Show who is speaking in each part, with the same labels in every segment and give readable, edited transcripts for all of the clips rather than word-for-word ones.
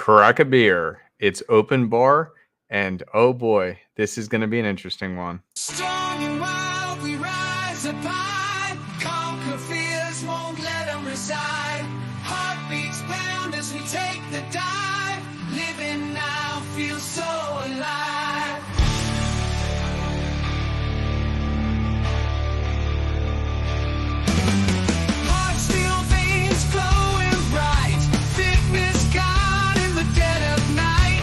Speaker 1: Crack a beer. It's open bar, and oh boy, this is going to be an interesting one.
Speaker 2: Strong and wild, we rise up high. Conquer fears, won't let them reside. Heartbeats pound as we take the dive. Living now feels so alive. Heart steel veins glowing bright. Fitness gone in the dead of night.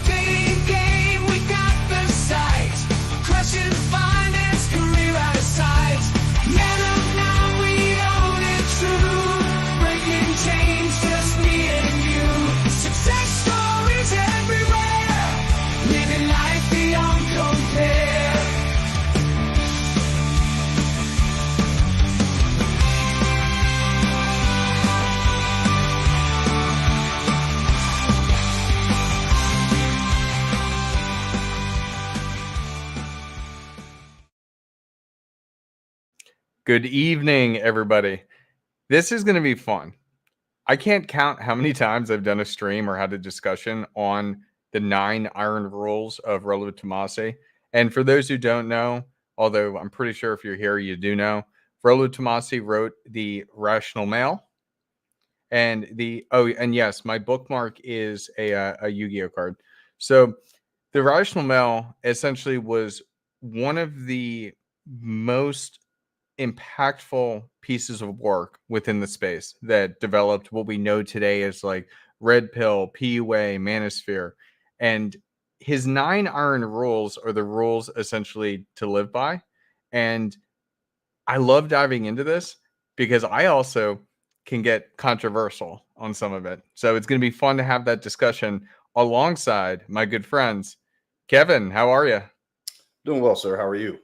Speaker 2: Fading game, we got the sight. Crushing finance, career out of sight. Man up now, we own it true. Breaking chains, just me and you. Success stories everywhere. Living life beyond compare.
Speaker 1: Good evening, everybody. This is going to be fun. I can't count how many times I've done a stream or had a discussion on the 9 Iron Rules of Rollo Tomassi. And for those who don't know, although I'm pretty sure if you're here, you do know, Rollo Tomassi wrote The Rational Male. And yes, my bookmark is a Yu-Gi-Oh card. So The Rational Male essentially was one of the most impactful pieces of work within the space that developed what we know today as like Red Pill, PUA, Manosphere. And his 9 iron rules are the rules essentially to live by. And I love diving into this because I also can get controversial on some of it. So it's going to be fun to have that discussion alongside my good friends. Kevin, how are you?
Speaker 3: Doing well, sir. How are you?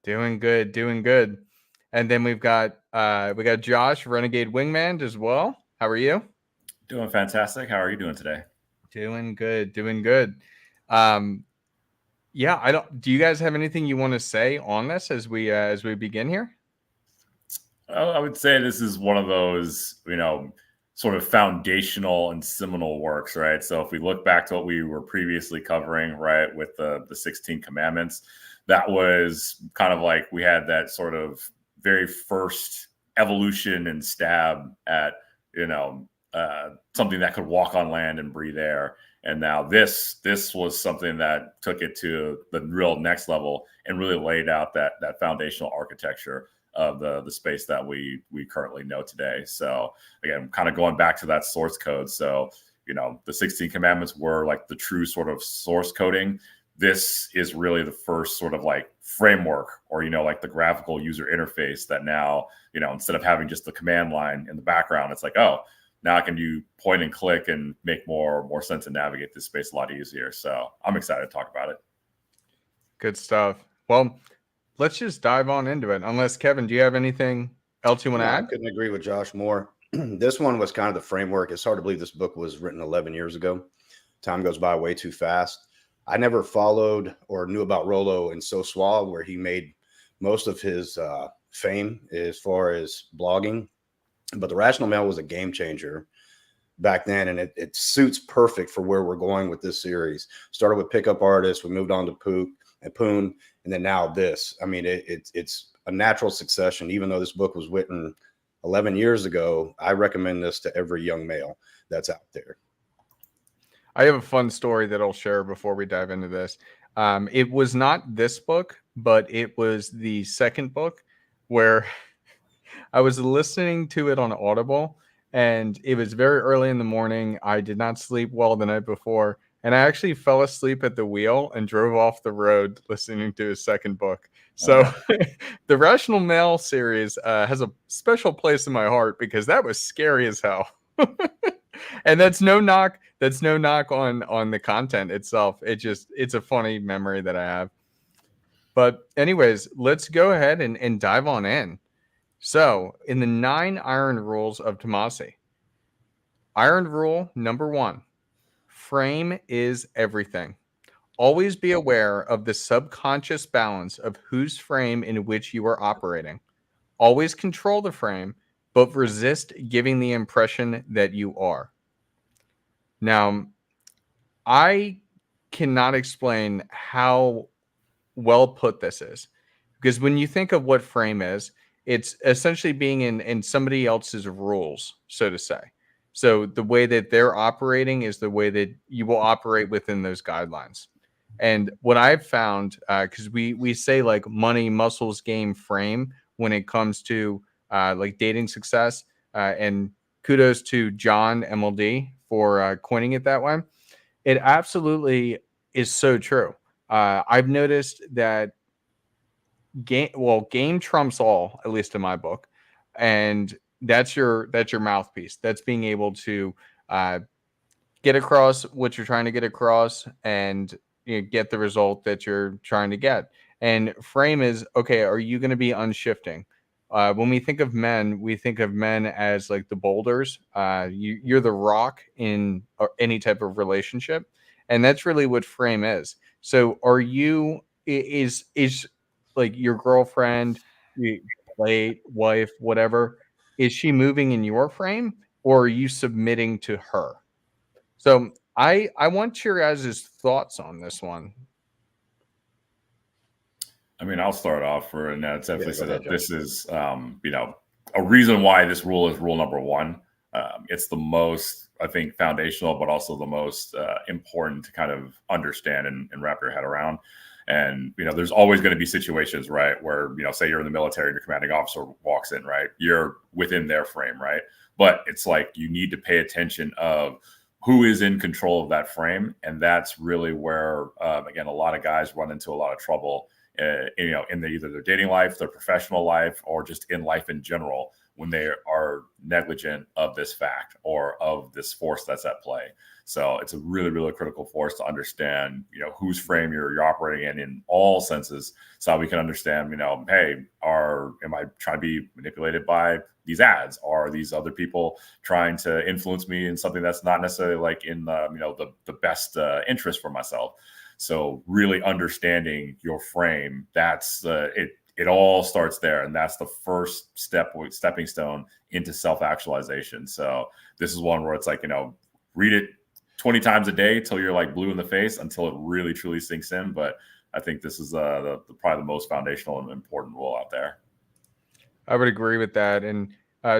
Speaker 1: Doing good, doing good. And then we got Josh, Renegade Wingman, as well. How are you?
Speaker 4: Doing fantastic. How are you doing today?
Speaker 1: Doing good, doing good. Yeah, do you guys have anything you want to say on this as we begin here?
Speaker 4: I would say this is one of those, sort of foundational and seminal works, right? So if we look back to what we were previously covering, right, with the 16 commandments, that was kind of like we had that sort of very first evolution and stab at, something that could walk on land and breathe air. And now this was something that took it to the real next level and really laid out that foundational architecture of the space that we currently know today. So again, kind of going back to that source code. So, the 16 commandments were like the true sort of source coding. This is really the first sort of like framework or, like the graphical user interface that now, instead of having just the command line in the background, it's like, oh, now I can do point and click and make more sense and navigate this space a lot easier. So I'm excited to talk about it.
Speaker 1: Good stuff. Well, let's just dive on into it. Unless, Kevin, do you have anything else you want to add?
Speaker 3: I couldn't agree with Josh more. This one was kind of the framework. It's hard to believe this book was written 11 years ago. Time goes by way too fast. I never followed or knew about Rollo and So Suave, where he made most of his fame as far as blogging. But The Rational Male was a game changer back then, and it suits perfect for where we're going with this series. Started with Pickup Artists, we moved on to Poon, and then now this. I mean, it's a natural succession. Even though this book was written 11 years ago, I recommend this to every young male that's out there.
Speaker 1: I have a fun story that I'll share before we dive into this. It was not this book, but it was the second book where I was listening to it on Audible, and it was very early in the morning. I did not sleep well the night before, and I actually fell asleep at the wheel and drove off the road listening to his second book. So the Rational Male series has a special place in my heart because that was scary as hell. And that's no knock on the content itself. It's a funny memory that I have. But anyways, let's go ahead and dive on in. So in the 9 Iron Rules of Tomassi, Iron Rule number 1, frame is everything. Always be aware of the subconscious balance of whose frame in which you are operating. Always control the frame, but resist giving the impression that you are. Now, I cannot explain how well put this is, because when you think of what frame is, it's essentially being in somebody else's rules, so to say. So the way that they're operating is the way that you will operate within those guidelines. And what I've found, because we say like money, muscles, game, frame when it comes to like dating success, and kudos to John MLD for coining it that way. It absolutely is so true. I've noticed that game trumps all, at least in my book, and that's your mouthpiece. That's being able to uh, get across what you're trying to get across, and get the result that you're trying to get. And frame is okay. Are you going to be unshifting? When we think of men, we think of men as like the boulders. You're the rock in any type of relationship, and that's really what frame is. So, are you is like your girlfriend, plate, wife, whatever? Is she moving in your frame, or are you submitting to her? So I want your guys' thoughts on this one.
Speaker 4: I mean, I'll start off for, and that's definitely
Speaker 3: go
Speaker 4: so
Speaker 3: ahead,
Speaker 4: that
Speaker 3: John.
Speaker 4: this is, a reason why this rule is rule number one. It's the most, I think, foundational, but also the most important to kind of understand and wrap your head around. And, there's always going to be situations, right, where, say you're in the military and your commanding officer walks in, right? You're within their frame, right? But it's like you need to pay attention of who is in control of that frame. And that's really where, again, a lot of guys run into a lot of trouble, in either their dating life, their professional life, or just in life in general, when they are negligent of this fact or of this force that's at play. So it's a really, really critical force to understand, whose frame you're operating in all senses, so we can understand, hey, am I trying to be manipulated by these ads? Are these other people trying to influence me in something that's not necessarily like in the best interest for myself? So really understanding your frame, that's it. It all starts there, and that's the first stepping stone into self-actualization. So this is one where it's like, read it 20 times a day till you're like blue in the face, until it really truly sinks in. But I think this is probably the most foundational and important rule out there.
Speaker 1: I would agree with that. And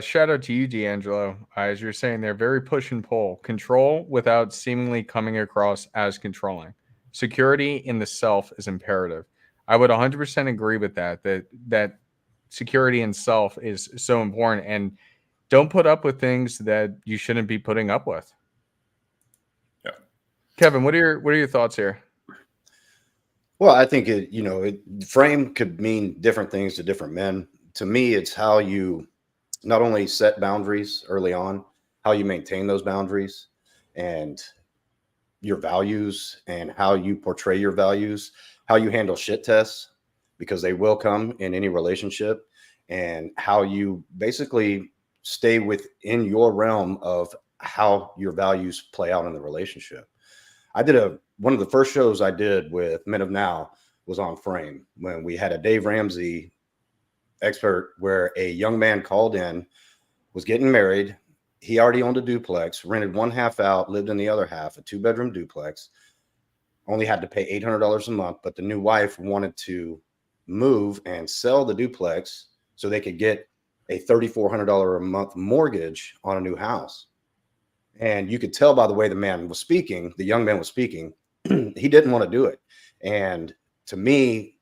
Speaker 1: shout out to you, D'Angelo. As you're saying, they're very push and pull, control without seemingly coming across as controlling. Security in the self is imperative. I would 100% agree with that. That security in self is so important, and don't put up with things that you shouldn't be putting up with.
Speaker 4: Yeah.
Speaker 1: Kevin, what are your thoughts here?
Speaker 3: Well, I think frame could mean different things to different men. To me, it's how you not only set boundaries early on, how you maintain those boundaries, and your values, and how you portray your values, how you handle shit tests, because they will come in any relationship, and how you basically stay within your realm of how your values play out in the relationship. I did one of the first shows I did with Men of Now was on frame, when we had a Dave Ramsey expert, where a young man called in, was getting married. He already owned a duplex, rented one half out, lived in the other half, a 2-bedroom duplex, only had to pay $800 a month. But the new wife wanted to move and sell the duplex so they could get a $3,400 a month mortgage on a new house. And you could tell by the way the man was speaking, the young man was speaking, he didn't want to do it. And to me,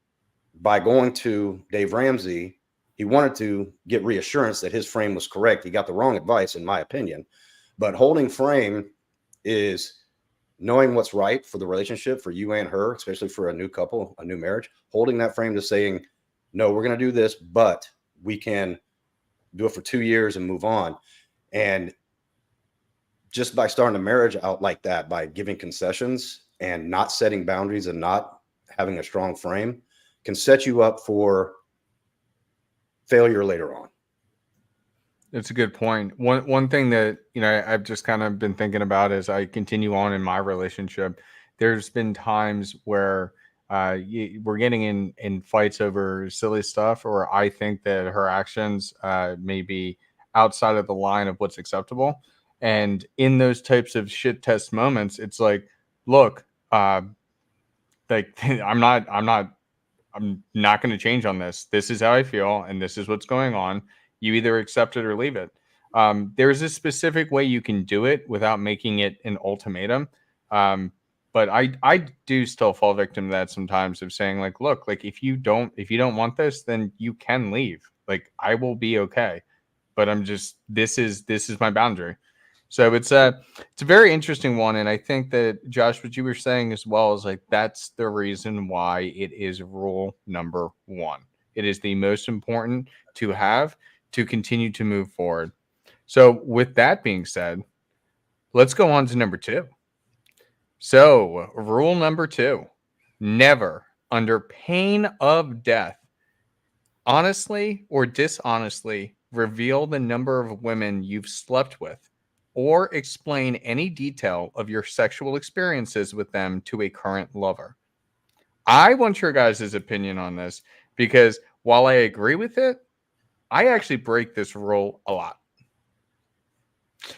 Speaker 3: by going to Dave Ramsey, he wanted to get reassurance that his frame was correct. He got the wrong advice, in my opinion. But holding frame is knowing what's right for the relationship, for you and her, especially for a new couple, a new marriage. Holding that frame to saying, no, we're going to do this, but we can do it for 2 years and move on. And just by starting a marriage out like that, by giving concessions and not setting boundaries and not having a strong frame, can set you up for failure later on.
Speaker 1: It's a good point. One thing that I've just kind of been thinking about as I continue on in my relationship. There's been times where we're getting in fights over silly stuff, or I think that her actions may be outside of the line of what's acceptable. And in those types of shit test moments, it's like, look, like I'm not going to change on this. This is how I feel, and this is what's going on. You either accept it or leave it. There's a specific way you can do it without making it an ultimatum. But I do still fall victim to that sometimes, of saying like, look, like if you don't want this, then you can leave. Like I will be okay. But I'm just, this is my boundary. So it's a very interesting one, and I think that Josh, what you were saying as well, is like that's the reason why it is rule number 1. It is the most important to have to continue to move forward. So with that being said, let's go on to number 2. So rule number 2: never, under pain of death, honestly or dishonestly reveal the number of women you've slept with, or explain any detail of your sexual experiences with them to a current lover. I want your guys' opinion on this, because while I agree with it, I actually break this rule a lot.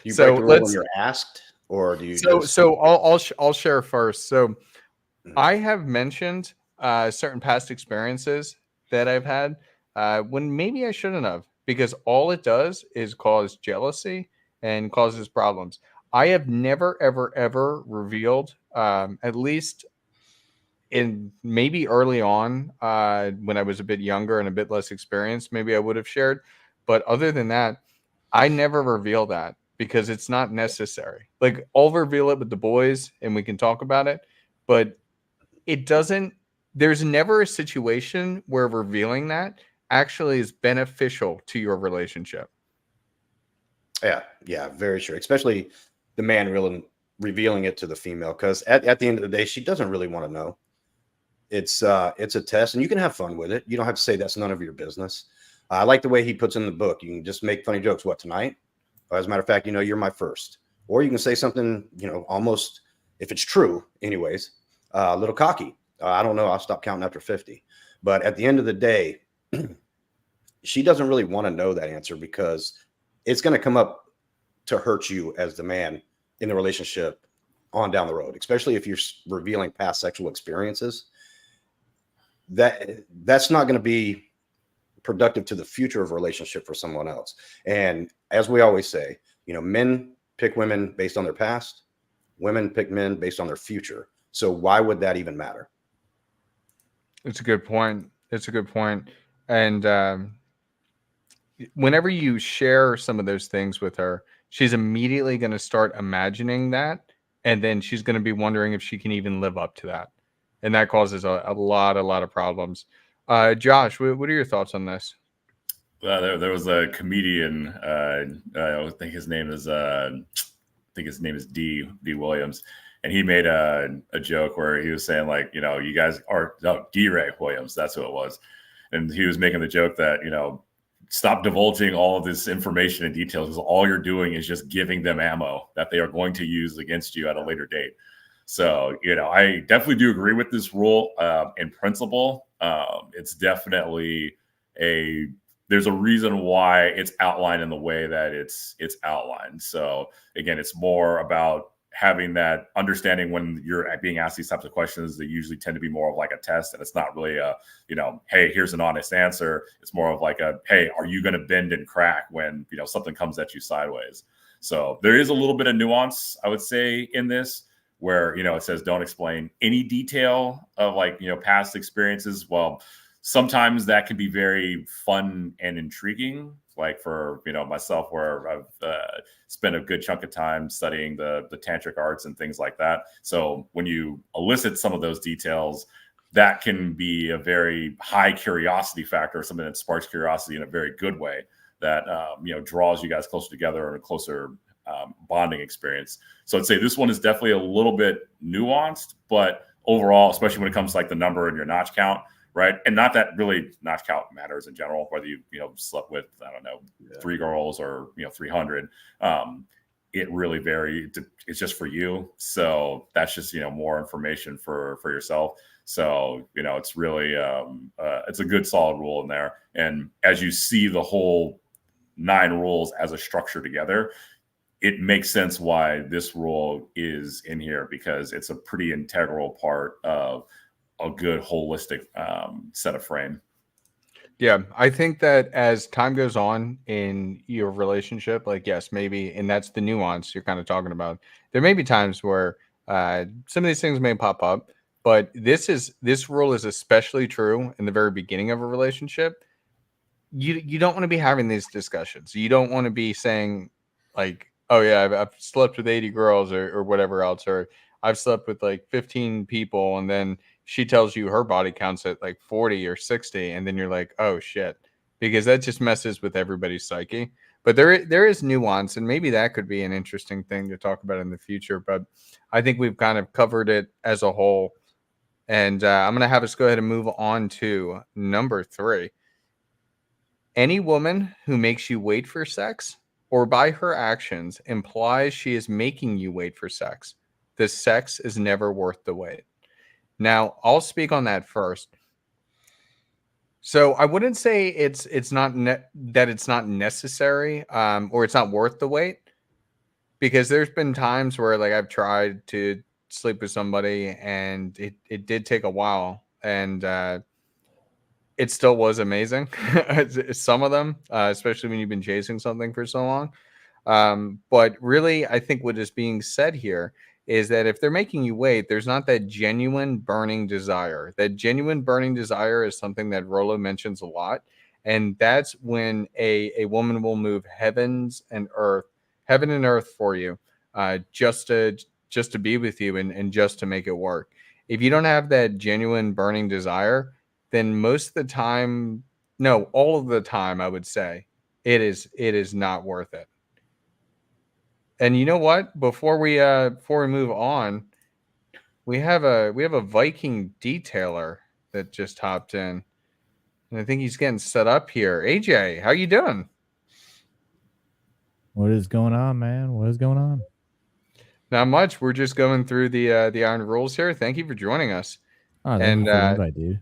Speaker 3: You
Speaker 1: So
Speaker 3: break the rule when you're asked, or do you just?
Speaker 1: So I'll share first. So I have mentioned certain past experiences that I've had when maybe I shouldn't have, because all it does is cause jealousy and causes problems. I have never, ever, ever revealed, at least in maybe early on, when I was a bit younger and a bit less experienced, maybe I would have shared. But other than that, I never reveal that because it's not necessary. Like I'll reveal it with the boys and we can talk about it, but it doesn't, there's never a situation where revealing that actually is beneficial to your relationship.
Speaker 3: Yeah, very sure. Especially the man revealing it to the female, because at the end of the day, she doesn't really want to know. It's a test, and you can have fun with it. You don't have to say that's none of your business. I like the way he puts in the book. You can just make funny jokes. What, tonight? As a matter of fact, you're my first. Or you can say something, almost, if it's true, anyways, a little cocky. I don't know. I'll stop counting after 50. But at the end of the day, she doesn't really want to know that answer, because it's going to come up to hurt you as the man in the relationship on down the road, especially if you're revealing past sexual experiences. That's not going to be productive to the future of a relationship for someone else. And as we always say, men pick women based on their past, women pick men based on their future. So why would that even matter?
Speaker 1: It's a good point. And whenever you share some of those things with her, she's immediately going to start imagining that. And then she's going to be wondering if she can even live up to that. And that causes a lot of problems. Josh, what are your thoughts on this?
Speaker 4: There was a comedian. I think his name is D Williams, and he made a joke where he was saying like, you guys are D Ray Williams. That's who it was, and he was making the joke that stop divulging all of this information and details, because all you're doing is just giving them ammo that they are going to use against you at a later date. So, I definitely do agree with this rule in principle. It's definitely there's a reason why it's outlined in the way that it's outlined. So again, it's more about having that understanding when you're being asked these types of questions. They usually tend to be more of like a test, and it's not really a, hey, here's an honest answer. It's more of like a, hey, are you going to bend and crack when, something comes at you sideways? So there is a little bit of nuance, I would say, in this, where, it says don't explain any detail of like, past experiences. Well, sometimes that can be very fun and intriguing. Like for, myself, where I've spent a good chunk of time studying the tantric arts and things like that. So when you elicit some of those details, that can be a very high curiosity factor, something that sparks curiosity in a very good way, that, draws you guys closer together in a closer bonding experience. So I'd say this one is definitely a little bit nuanced, but overall, especially when it comes to like the number and your notch count, right? And not that really notch count matters in general, whether you slept with, I don't know, 3 girls or 300. It really varies. It's just for you. So that's just more information for yourself. So it's really it's a good solid rule in there. And as you see the whole 9 rules as a structure together, it makes sense why this rule is in here, because it's a pretty integral part of a good holistic set of frame.
Speaker 1: Yeah, I think that as time goes on in your relationship, like, yes, maybe, and that's the nuance you're kind of talking about. There may be times where some of these things may pop up, but this rule is especially true in the very beginning of a relationship. You don't want to be having these discussions. You don't want to be saying like, oh yeah, I've slept with 80 girls or whatever else, or I've slept with like 15 people, and then she tells you her body counts at like 40 or 60, and then you're like, oh shit, because that just messes with everybody's psyche. But there is nuance, and maybe that could be an interesting thing to talk about in the future. But I think we've kind of covered it as a whole, and I'm gonna have us go ahead and move on to number 3. Any woman who makes you wait for sex or by her actions implies she is making you wait for sex. The sex is never worth the wait. Now, I'll speak on that first. So I wouldn't say it's not that it's not necessary or it's not worth the wait, because there's been times where like I've tried to sleep with somebody and it did take a while, and it still was amazing. Some of them, especially when you've been chasing something for so long. But really, I think what is being said here is that if they're making you wait, there's not that genuine burning desire. That genuine burning desire is something that Rollo mentions a lot. And that's when a woman will move heaven and earth for you, just to be with you and just to make it work. If you don't have that genuine burning desire, then most of the time, no, all of the time, I would say it is not worth it. And you know what? Before we move on, we have a Viking detailer that just hopped in, and I think he's getting set up here. AJ, how you doing?
Speaker 5: What is going on, man? What is going on?
Speaker 1: Not much. We're just going through the Iron Rules here. Thank you for joining us.
Speaker 5: Oh, thank you for the invite, dude.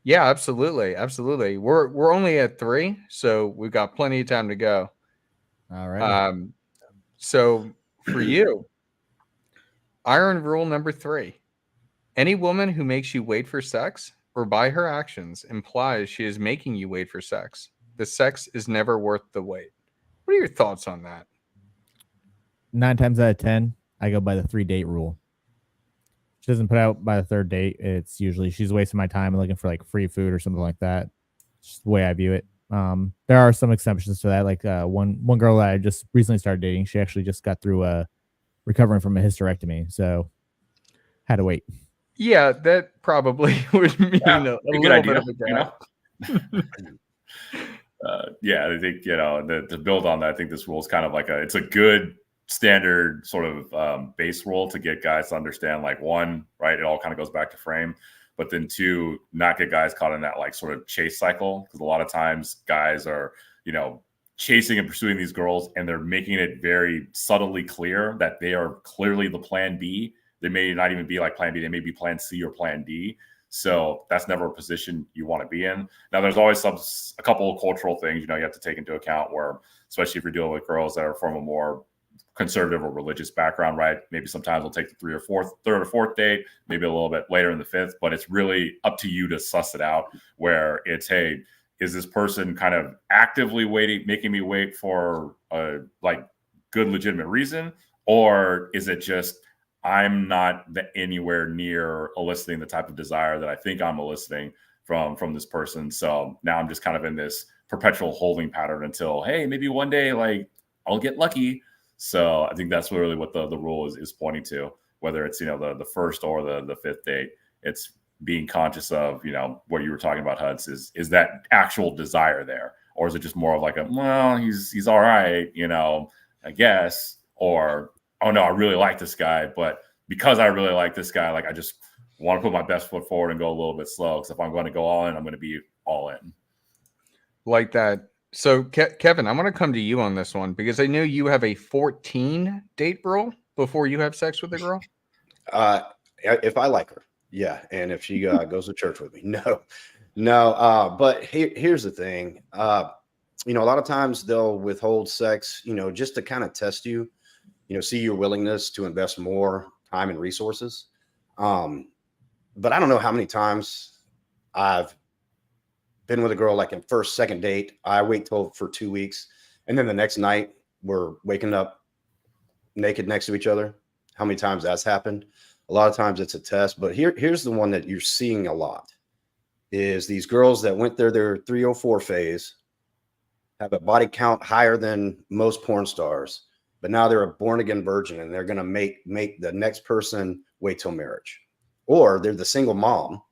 Speaker 1: Yeah, absolutely. We're only at 3, so we've got plenty of time to go.
Speaker 5: All right.
Speaker 1: So for you, Iron Rule number 3: any woman who makes you wait for sex or by her actions implies she is making you wait for sex. The sex is never worth the wait. What are your thoughts on that?
Speaker 5: 9 times out of 10, I go by the 3-date rule. She doesn't put out by the 3rd date. It's usually she's wasting my time and looking for like free food or something like that. It's just the way I view it. There are some exceptions to that. Like one girl that I just recently started dating, she actually just got through recovering from a hysterectomy, so had to wait.
Speaker 1: Yeah, that probably would mean a little
Speaker 4: idea,
Speaker 1: bit of a gap.
Speaker 4: Yeah, I think, to build on that, I think this rule is kind of like it's a good standard sort of base rule to get guys to understand, like, one, right, it all kind of goes back to frame, but then 2, not get guys caught in that like sort of chase cycle, because a lot of times guys are, chasing and pursuing these girls, and they're making it very subtly clear that they are clearly the plan B. They may not even be like plan B. They may be plan C or plan D. So that's never a position you want to be in. Now, there's always a couple of cultural things, you have to take into account, where, especially if you're dealing with girls that are from a more conservative or religious background, right? Maybe sometimes we'll take the third or fourth date, maybe a little bit later in the 5th, but it's really up to you to suss it out, where it's, hey, is this person kind of actively making me wait for a like good, legitimate reason? Or is it just, I'm not anywhere near eliciting the type of desire that I think I'm eliciting from this person. So now I'm just kind of in this perpetual holding pattern until, hey, maybe one day, like, I'll get lucky. So I think that's really what the rule is pointing to, whether it's, the first or the 5th date. It's being conscious of, what you were talking about, Huds, is that actual desire there? Or is it just more of like well, he's all right, I guess, or, oh no, I really like this guy, but because I really like this guy, like, I just want to put my best foot forward and go a little bit slow, because if I'm going to go all in, I'm going to be all in.
Speaker 1: Like that. So, Kevin, I want to come to you on this one, because I know you have a 14 date rule before you have sex with a girl.
Speaker 3: If I like her, yeah, and if she goes to church with me, no. But here's the thing. A lot of times they'll withhold sex, just to kind of test you. see your willingness to invest more time and resources. But I don't know how many times I've been with a girl, like in first, second date, I wait till for 2 weeks. And then the next night we're waking up naked next to each other. How many times that's happened? A lot of times it's a test, but here's the one that you're seeing a lot is these girls that went their 304 phase, have a body count higher than most porn stars, but now they're a born again virgin and they're going to make the next person wait till marriage. Or they're the single mom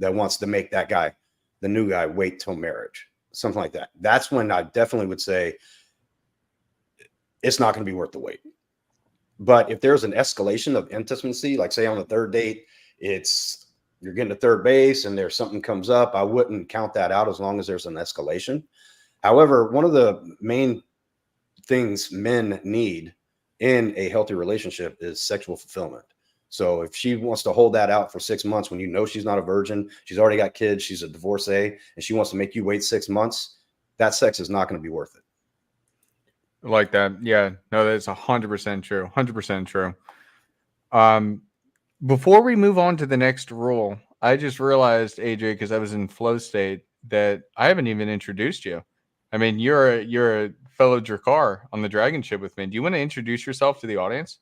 Speaker 3: that wants to make that guy, the new guy, wait till marriage, something like that. That's when I definitely would say it's not going to be worth the wait. But if there's an escalation of intimacy, like say on the third date, you're getting to third base and there's something comes up, I wouldn't count that out as long as there's an escalation. However, one of the main things men need in a healthy relationship is sexual fulfillment. So if she wants to hold that out for 6 months when she's not a virgin, she's already got kids, she's a divorcee, and she wants to make you wait 6 months, that sex is not going to be worth it.
Speaker 1: Like that. Yeah, no, that's 100% true. 100% true. Before we move on to the next rule, I just realized, AJ, because I was in flow state, that I haven't even introduced you. I mean, you're a fellow Drakkar on the Dragon Ship with me. Do you want to introduce yourself to the audience?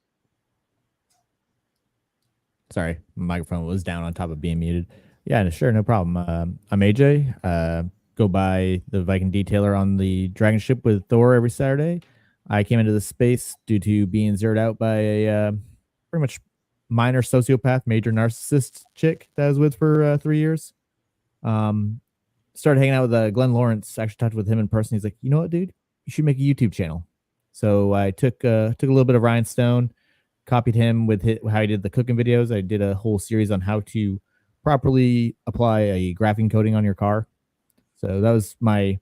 Speaker 5: Sorry, my microphone was down on top of being muted. Yeah, sure, no problem. I'm AJ. Go by the Viking Detailer on the Dragon Ship with Thor every Saturday. I came into the space due to being zeroed out by a pretty much minor sociopath, major narcissist chick that I was with for 3 years. Started hanging out with Glenn Lawrence. Actually talked with him in person. He's like, you know what, dude? You should make a YouTube channel. So I took a little bit of Ryan Stone, copied him with how he did the cooking videos. I did a whole series on how to properly apply a graphene coating on your car. So that was my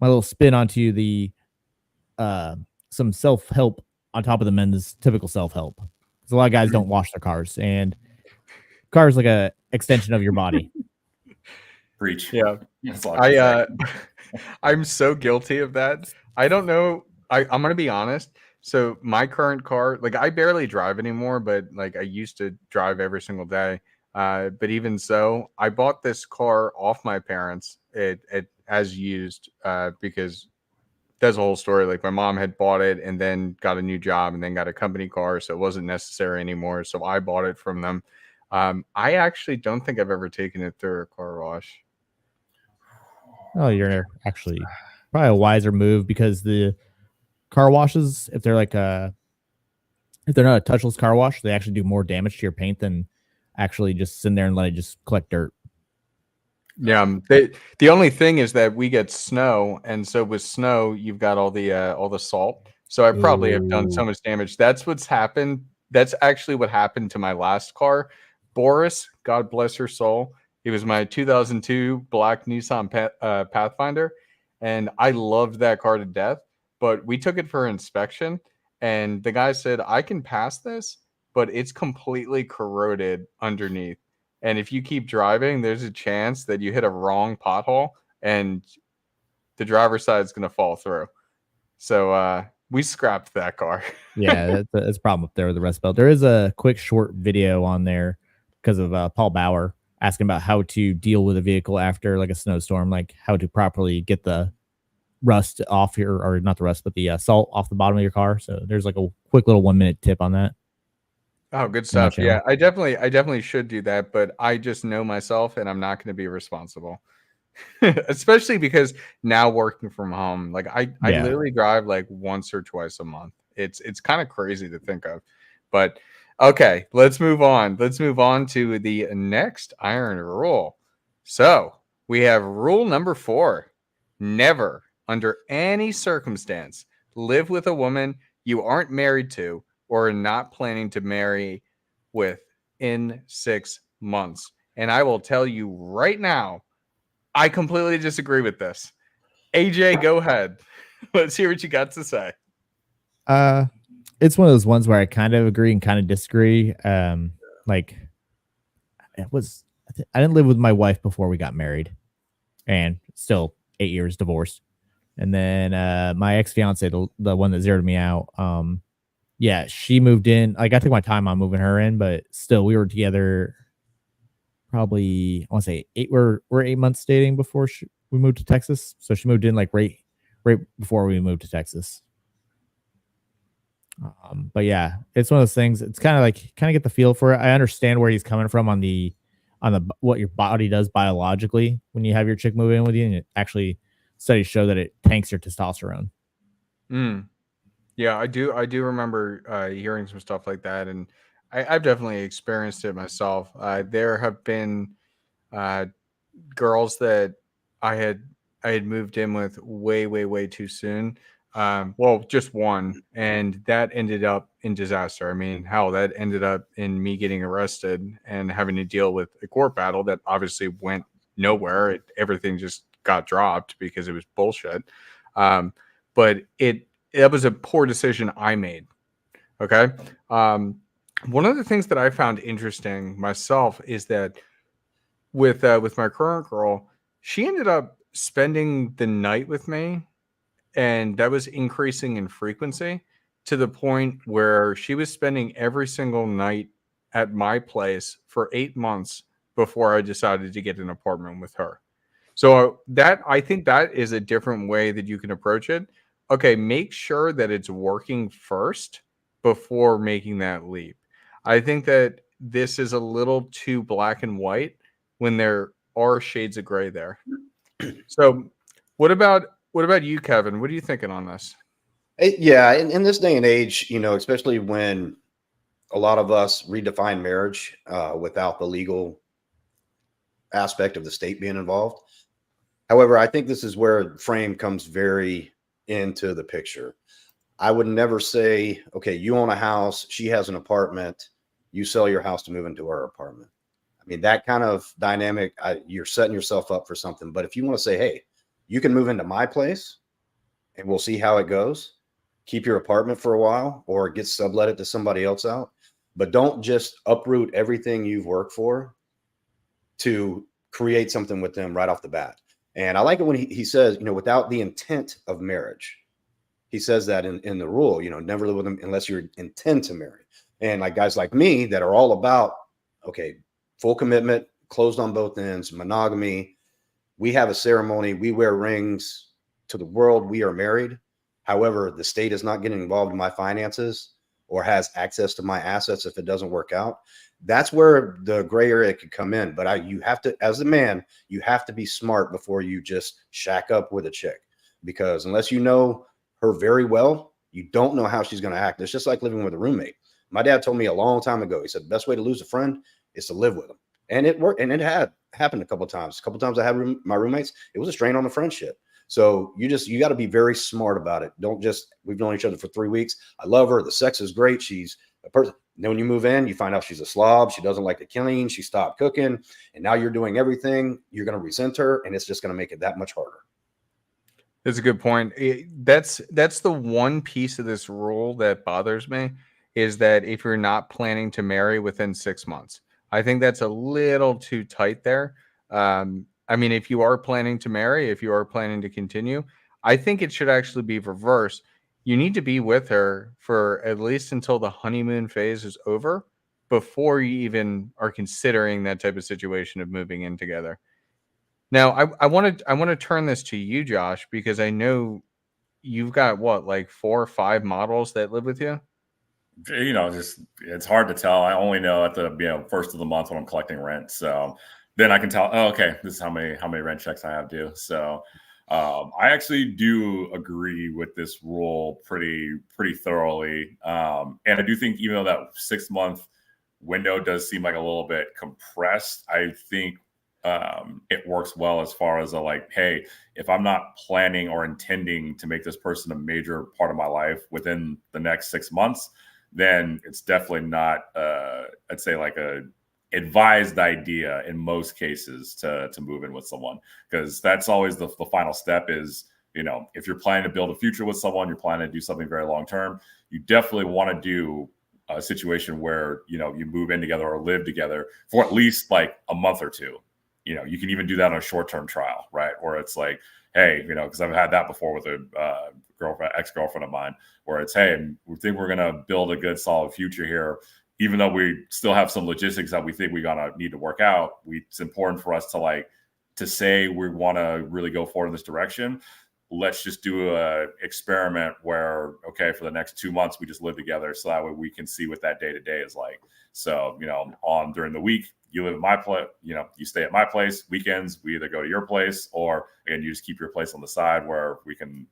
Speaker 5: little spin onto the some self-help on top of the men's typical self-help. Because a lot of guys don't wash their cars, and cars like a extension of your body.
Speaker 4: Preach.
Speaker 1: Yeah.
Speaker 4: That's all I can say.
Speaker 1: I'm so guilty of that. I don't know. I'm going to be honest. So my current car, like I barely drive anymore, but like I used to drive every single day. But even so, I bought this car off my parents as used because that's a whole story. Like my mom had bought it and then got a new job and then got a company car. So it wasn't necessary anymore. So I bought it from them. I actually don't think I've ever taken it through a car wash.
Speaker 5: Oh, you're actually probably a wiser move, because the car washes, if they're not a touchless car wash, they actually do more damage to your paint than actually just sitting there and let it just collect dirt.
Speaker 1: Yeah, the only thing is that we get snow, and so with snow, you've got all the salt. So I probably have done so much damage. That's what's happened. That's actually what happened to my last car. Boris, God bless her soul. It was my 2002 black Nissan Pathfinder, and I loved that car to death. But we took it for inspection, and the guy said, I can pass this, but it's completely corroded underneath. And if you keep driving, there's a chance that you hit a wrong pothole and the driver's side is going to fall through. So we scrapped that car.
Speaker 5: Yeah, that's a problem up there with the Rust Belt. There is a quick short video on there because of Paul Bauer asking about how to deal with a vehicle after like a snowstorm, like how to properly get the rust off here, or not the rust, but the salt off the bottom of your car. So there's like a quick little 1 minute tip on that.
Speaker 1: Oh, good stuff. Yeah, I definitely should do that, but I just know myself and I'm not going to be responsible. Especially because now working from home, like I literally drive like once or twice a month. It's kind of crazy to think of. But okay, let's move on. Let's move on to the next iron rule. So we have rule number 4. Never, under any circumstance, live with a woman you aren't married to or are not planning to marry with in 6 months. And I will tell you right now, I completely disagree with this. AJ, go ahead. Let's hear what you got to say.
Speaker 5: It's one of those ones where I kind of agree and kind of disagree. Like I didn't live with my wife before we got married, and still 8 years divorced. And then my ex-fiance, the one that zeroed me out, yeah, she moved in. Like I took my time on moving her in, but still, we were together probably I want to say we're 8 months dating before we moved to Texas. So she moved in like right before we moved to Texas. But yeah, it's one of those things. It's kind of get the feel for it. I understand where he's coming from on the what your body does biologically when you have your chick move in with you, and it actually studies show that it tanks your testosterone.
Speaker 1: Mm. Yeah, I do remember hearing some stuff like that, and I've definitely experienced it myself. There have been uh, girls that I had I had moved in with way too soon. Well, just one, and that ended up in disaster. I mean, hell, that ended up in me getting arrested and having to deal with a court battle that obviously went nowhere. Everything just got dropped because it was bullshit. Um, but it was a poor decision I made. Okay. Um, One of the things that I found interesting myself is that with my current girl, she ended up spending the night with me, and that was increasing in frequency to the point where she was spending every single night at my place for 8 months before I decided to get an apartment with her. So that I think that is a different way that you can approach it. Okay, make sure that it's working first before making that leap. I think that this is a little too black and white when there are shades of gray there. So, what about you, Kevin? What are you thinking on this?
Speaker 3: Yeah, in this day and age, especially when a lot of us redefine marriage without the legal aspect of the state being involved. However, I think this is where frame comes very into the picture. I would never say, okay, you own a house, she has an apartment, you sell your house to move into her apartment. I mean, that kind of dynamic, you're setting yourself up for something. But if you want to say, hey, you can move into my place and we'll see how it goes, keep your apartment for a while or get sublet it to somebody else out. But don't just uproot everything you've worked for to create something with them right off the bat. And I like it when he says, without the intent of marriage. He says that in the rule, never live with them unless you intend to marry. And like guys like me that are all about, okay, full commitment, closed on both ends, monogamy. We have a ceremony. We wear rings to the world. We are married. However, the state is not getting involved in my finances or has access to my assets if it doesn't work out. That's where the gray area could come in. But you have to, as a man, you have to be smart before you just shack up with a chick, because unless you know her very well, you don't know how she's going to act. It's just like living with a roommate. My dad told me a long time ago, he said, the best way to lose a friend is to live with them. And it worked. And it had happened a couple of times. A couple of times I had my roommates. It was a strain on the friendship. So you got to be very smart about it. Don't just, we've known each other for 3 weeks. I love her. The sex is great. She's a person. And then when you move in, you find out she's a slob. She doesn't like to clean. She stopped cooking. And now you're doing everything. You're going to resent her. And it's just going to make it that much harder.
Speaker 1: That's a good point. That's the one piece of this rule that bothers me, is that if you're not planning to marry within 6 months, I think that's a little too tight there. I mean, if you are planning to marry, if you are planning to continue, I think it should actually be reversed. You need to be with her for at least until the honeymoon phase is over before you even are considering that type of situation of moving in together. Now, I want to turn this to you, Josh, because I know you've got what, like 4 or 5 models that live with you?
Speaker 4: Just it's hard to tell. I only know at the first of the month when I'm collecting rent. So then I can tell, oh, okay, this is how many rent checks I have due. So I actually do agree with this rule pretty thoroughly. And I do think even though that 6-month window does seem like a little bit compressed, I think it works well as far as hey, if I'm not planning or intending to make this person a major part of my life within the next 6 months, then it's definitely not I'd say like a advised idea in most cases to move in with someone, because that's always the final step is, if you're planning to build a future with someone, you're planning to do something very long term, you definitely want to do a situation where you move in together or live together for at least like a month or two. You can even do that on a short-term trial, right? Or it's like, hey, because I've had that before with a ex-girlfriend of mine, where it's, hey, we think we're going to build a good, solid future here. Even though we still have some logistics that we think we're going to need to work out, it's important for us to say we want to really go forward in this direction. Let's just do a experiment where, okay, for the next 2 months, we just live together. So that way we can see what that day-to-day is like. So, during the week, you live at my place, you stay at my place. Weekends, we either go to your place, or again, you just keep your place on the side where we can,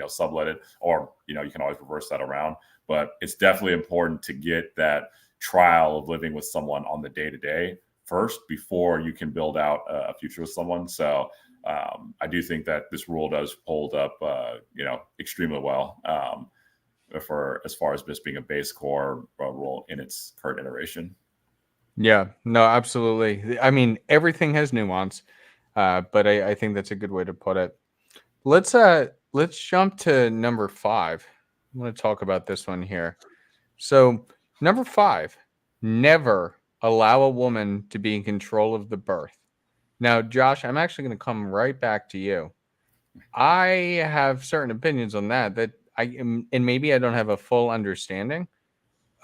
Speaker 4: sublet it, or, you can always reverse that around. But it's definitely important to get that trial of living with someone on the day-to-day first before you can build out a future with someone. So I do think that this rule does hold up, extremely well for as far as just being a base core rule in its current iteration.
Speaker 1: Yeah, no, absolutely. I mean, everything has nuance, but I think that's a good way to put it. Let's jump to number 5. I'm going to talk about this one here. So, number 5, never allow a woman to be in control of the birth. Now, Josh, I'm actually going to come right back to you. I have certain opinions on that and maybe I don't have a full understanding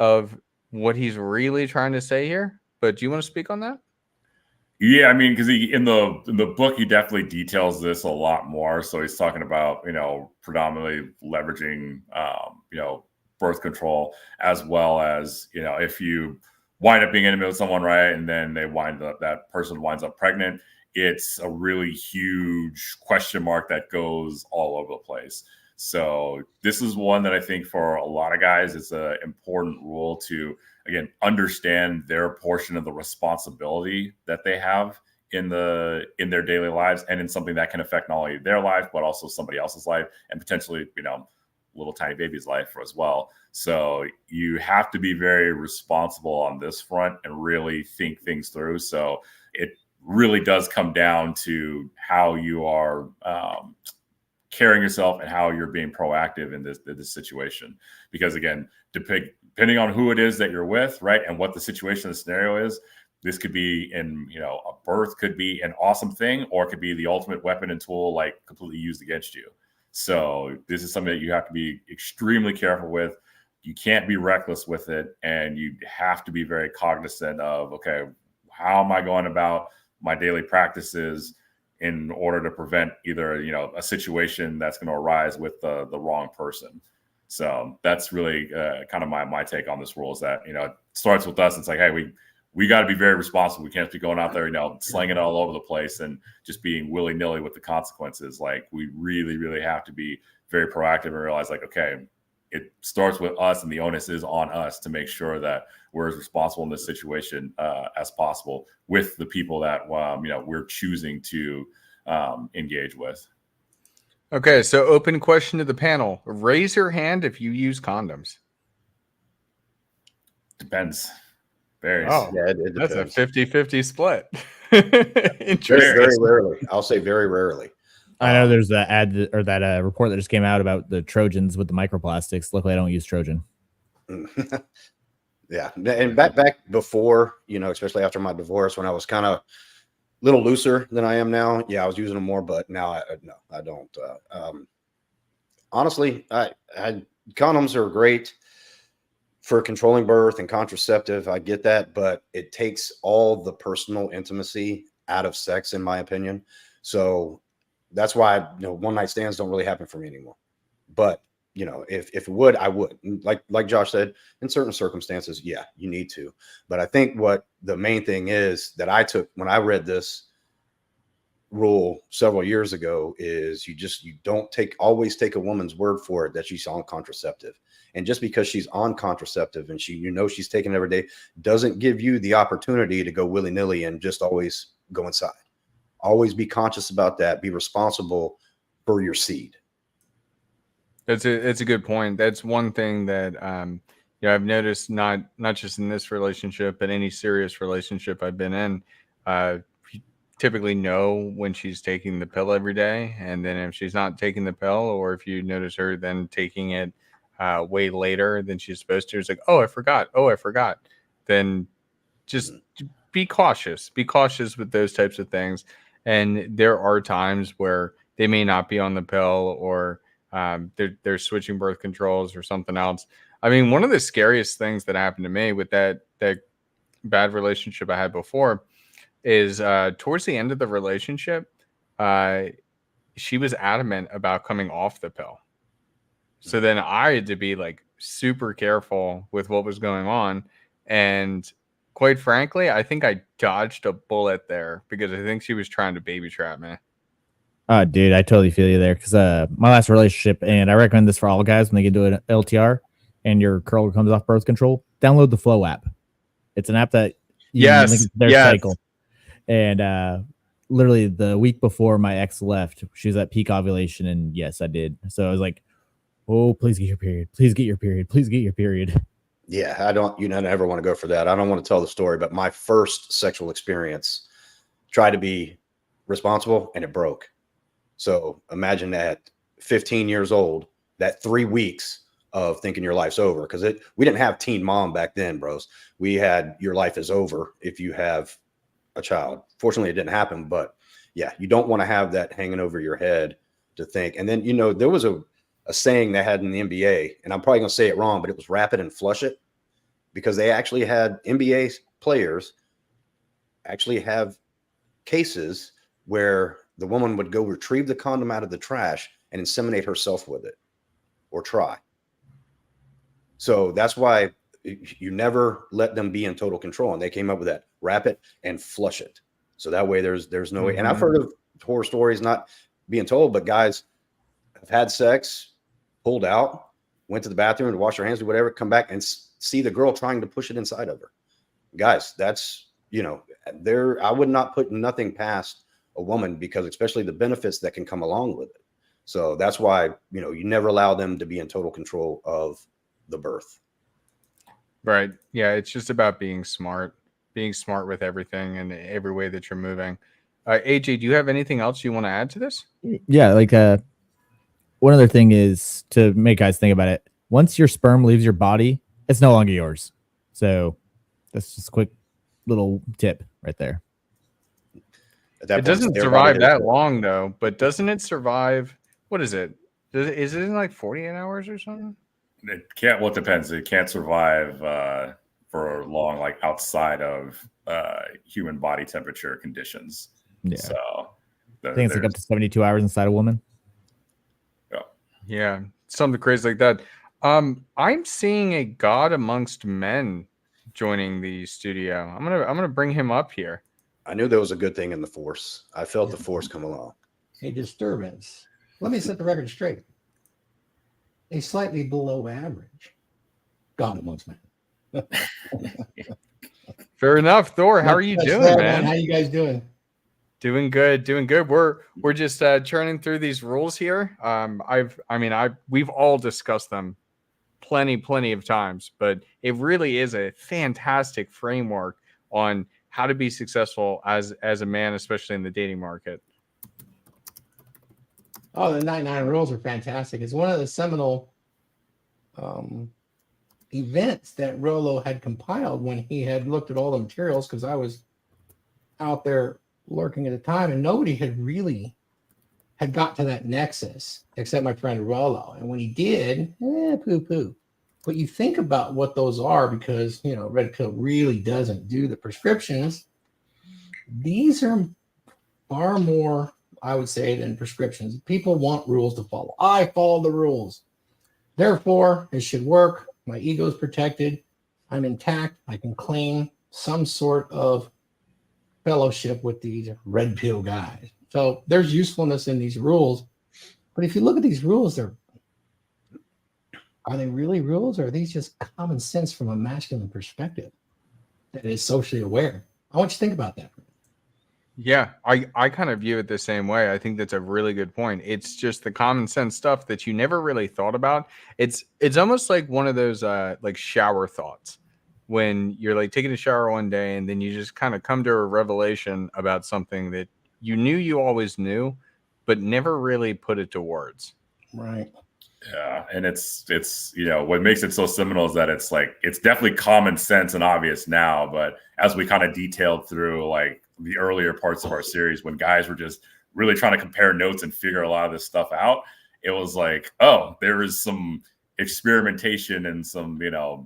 Speaker 1: of what he's really trying to say here. But do you want to speak on that?
Speaker 4: Yeah, I mean, because in the book, he definitely details this a lot more. So he's talking about, predominantly leveraging, birth control, as well as, if you wind up being intimate with someone, right, and then that person winds up pregnant, it's a really huge question mark that goes all over the place. So this is one that I think for a lot of guys, it's an important rule to, again, understand their portion of the responsibility that they have in their daily lives, and in something that can affect not only their life, but also somebody else's life, and potentially, little tiny baby's life as well. So you have to be very responsible on this front and really think things through. So it really does come down to how you are carrying yourself and how you're being proactive in this situation. Because again, depending on who it is that you're with, right, and what the situation, the scenario is, this could be a birth could be an awesome thing, or it could be the ultimate weapon and tool, like completely used against you. So this is something that you have to be extremely careful with. You can't be reckless with it, and you have to be very cognizant of, okay, how am I going about my daily practices in order to prevent either, a situation that's going to arise with the wrong person. So that's really kind of my take on this rule, is that, it starts with us. It's like, hey, we got to be very responsible. We can't be going out there, slinging it all over the place and just being willy-nilly with the consequences. Like, we really, really have to be very proactive and realize, like, okay, it starts with us, and the onus is on us to make sure that we're as responsible in this situation as possible with the people that we're choosing to engage with.
Speaker 1: Okay, so open question to the panel. Raise your hand if you use condoms.
Speaker 4: Depends. Varies.
Speaker 1: Oh,
Speaker 3: Yeah, it
Speaker 1: that's a
Speaker 3: depends.
Speaker 1: 50-50 split.
Speaker 3: Very,
Speaker 1: Interesting.
Speaker 3: very rarely. I'll say very rarely.
Speaker 5: I know there's that ad or that report that just came out about the Trojans with the microplastics. Luckily, I don't use Trojan.
Speaker 3: Yeah, and back before, especially after my divorce, when I was kind of a little looser than I am now, yeah, I was using them more, but now I don't. Honestly, condoms are great for controlling birth and contraceptive. I get that, but it takes all the personal intimacy out of sex, in my opinion. So that's why one night stands don't really happen for me anymore. But if it would, I would. Like Josh said, in certain circumstances, yeah, you need to. But I think what the main thing is that I took when I read this rule several years ago is you don't always take a woman's word for it that she's on contraceptive. And just because she's on contraceptive and she's taking it every day doesn't give you the opportunity to go willy-nilly and just always go inside. Always be conscious about that. Be responsible for your seed.
Speaker 1: It's a good point. That's one thing that I've noticed, not just in this relationship, but any serious relationship I've been in. You typically know when she's taking the pill every day, and then if she's not taking the pill, or if you notice her then taking it way later than she's supposed to, it's like, oh, I forgot. Then just be cautious. Be cautious with those types of things. And there are times where they may not be on the pill, or they're switching birth controls or something else. I mean, one of the scariest things that happened to me with that bad relationship I had before is towards the end of the relationship, she was adamant about coming off the pill. So then I had to be like super careful with what was going on. And quite frankly, I think I dodged a bullet there because I think she was trying to baby trap me.
Speaker 5: Dude, I totally feel you there because my last relationship, and I recommend this for all guys when they get to an LTR and your girl comes off birth control, download the Flow app. It's an app that
Speaker 1: Yes,
Speaker 5: link their
Speaker 1: yes.
Speaker 5: cycle. And literally the week before my ex left, she was at peak ovulation, and yes, I did. So I was like, oh, please get your period. Please get your period. Please get your period.
Speaker 3: Yeah, I don't, you know, never want to go for that. I don't want to tell the story, but my first sexual experience tried to be responsible and it broke. So imagine that 15 years old, that 3 weeks of thinking your life's over. Because we didn't have teen mom back then, bros. We had your life is over if you have a child. Fortunately, it didn't happen. But yeah, you don't want to have that hanging over your head to think. And then, you know, there was a saying they had in the NBA, and I'm probably going to say it wrong, but it was wrap it and flush it, because they actually had NBA players actually have cases where the woman would go retrieve the condom out of the trash and inseminate herself with it or try. So that's why you never let them be in total control. And they came up with that, wrap it and flush it. So that way there's no way. And I've heard of horror stories not being told, but guys have had sex, pulled out, went to the bathroom to wash their hands or whatever, come back and see the girl trying to push it inside of her. Guys, that's, you know, I would not put nothing past a woman, because especially the benefits that can come along with it. So that's why, you know, you never allow them to be in total control of the birth.
Speaker 1: Right. Yeah. It's just about being smart with everything and every way that you're moving. AJ, do you have anything else you want to add to this?
Speaker 5: Yeah, like one other thing is to make guys think about it. Once your sperm leaves your body, it's no longer yours. So that's just a quick little tip right there.
Speaker 1: It doesn't survive that long though, but doesn't it survive? What is it? Is it in like 48 hours or something?
Speaker 4: It can't. Well, it depends. It can't survive for long, like outside of human body temperature conditions.
Speaker 5: Yeah.
Speaker 4: So
Speaker 5: I think it's like up to 72 hours inside a woman.
Speaker 1: Yeah, something crazy like that. I'm seeing a god amongst men joining the studio. I'm gonna bring him up here.
Speaker 3: I knew there was a good thing in the force. I felt the force come along.
Speaker 6: A disturbance. Let me set the record straight. A slightly below average God amongst men.
Speaker 1: Fair enough, Thor. How are you doing, man?
Speaker 6: How you guys doing?
Speaker 1: Doing good. We're just churning through these rules here. We've all discussed them plenty of times, but it really is a fantastic framework on how to be successful as a man, especially in the dating market.
Speaker 6: Oh, the 99 rules are fantastic. It's one of the seminal events that Rollo had compiled when he had looked at all the materials, because I was out there lurking at the time and nobody had got to that nexus except my friend Rollo. And when he did, poo-poo. But you think about what those are, because, you know, Red Pill really doesn't do the prescriptions. These are far more, I would say, than prescriptions. People want rules to follow. I follow the rules. Therefore, it should work. My ego is protected. I'm intact. I can claim some sort of fellowship with these Red Pill guys. So there's usefulness in these rules. But if you look at these rules, are they really rules, or are these just common sense from a masculine perspective that is socially aware? I want you to think about that.
Speaker 1: Yeah, I kind of view it the same way. I think that's a really good point. It's just the common sense stuff that you never really thought about. It's almost like one of those like shower thoughts, when you're like taking a shower one day and then you just kind of come to a revelation about something that you knew you always knew, but never really put it to words.
Speaker 6: Right.
Speaker 4: Yeah, and it's you know, what makes it so seminal is that it's like, it's definitely common sense and obvious now, but as we kind of detailed through like the earlier parts of our series, when guys were just really trying to compare notes and figure a lot of this stuff out, it was like, oh, there is some experimentation, and some,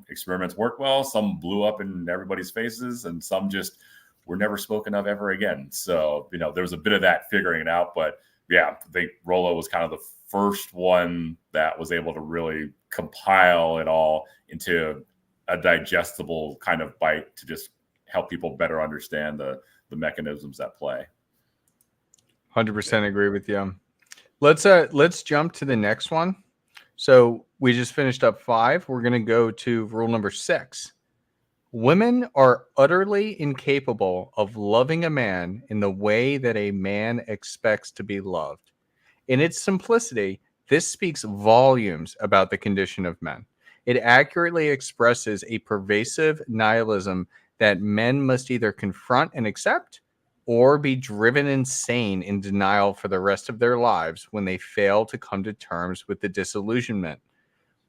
Speaker 4: experiments worked well. Some blew up in everybody's faces, and some just were never spoken of ever again. So, there was a bit of that figuring it out. But yeah, I think Rollo was kind of the first one that was able to really compile it all into a digestible kind of bite to just help people better understand the mechanisms at play.
Speaker 1: 100% agree with you. Let's jump to the next one. So we just finished up 5. We're going to go to rule number 6. Women are utterly incapable of loving a man in the way that a man expects to be loved. In its simplicity, this speaks volumes about the condition of men. It accurately expresses a pervasive nihilism that men must either confront and accept, or be driven insane in denial for the rest of their lives when they fail to come to terms with the disillusionment.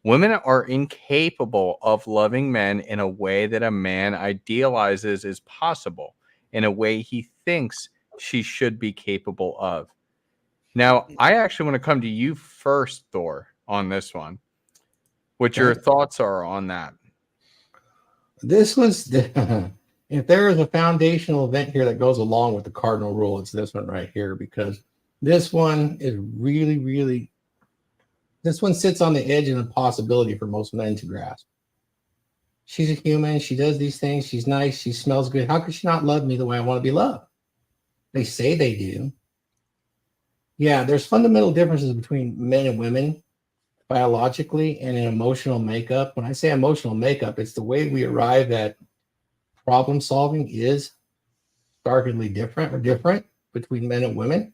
Speaker 1: Women are incapable of loving men in a way that a man idealizes as possible, in a way he thinks she should be capable of. Now, I actually want to come to you first, Thor, on this one. What your thoughts are on that?
Speaker 6: This was if there is a foundational event here that goes along with the cardinal rule, it's this one right here, because this one is really, this one sits on the edge of impossibility for most men to grasp. She's a human. She does these things. She's nice. She smells good. How could she not love me the way I want to be loved? They say they do. Yeah, there's fundamental differences between men and women biologically and in emotional makeup. When I say emotional makeup, it's the way we arrive at problem solving is starkly different between men and women.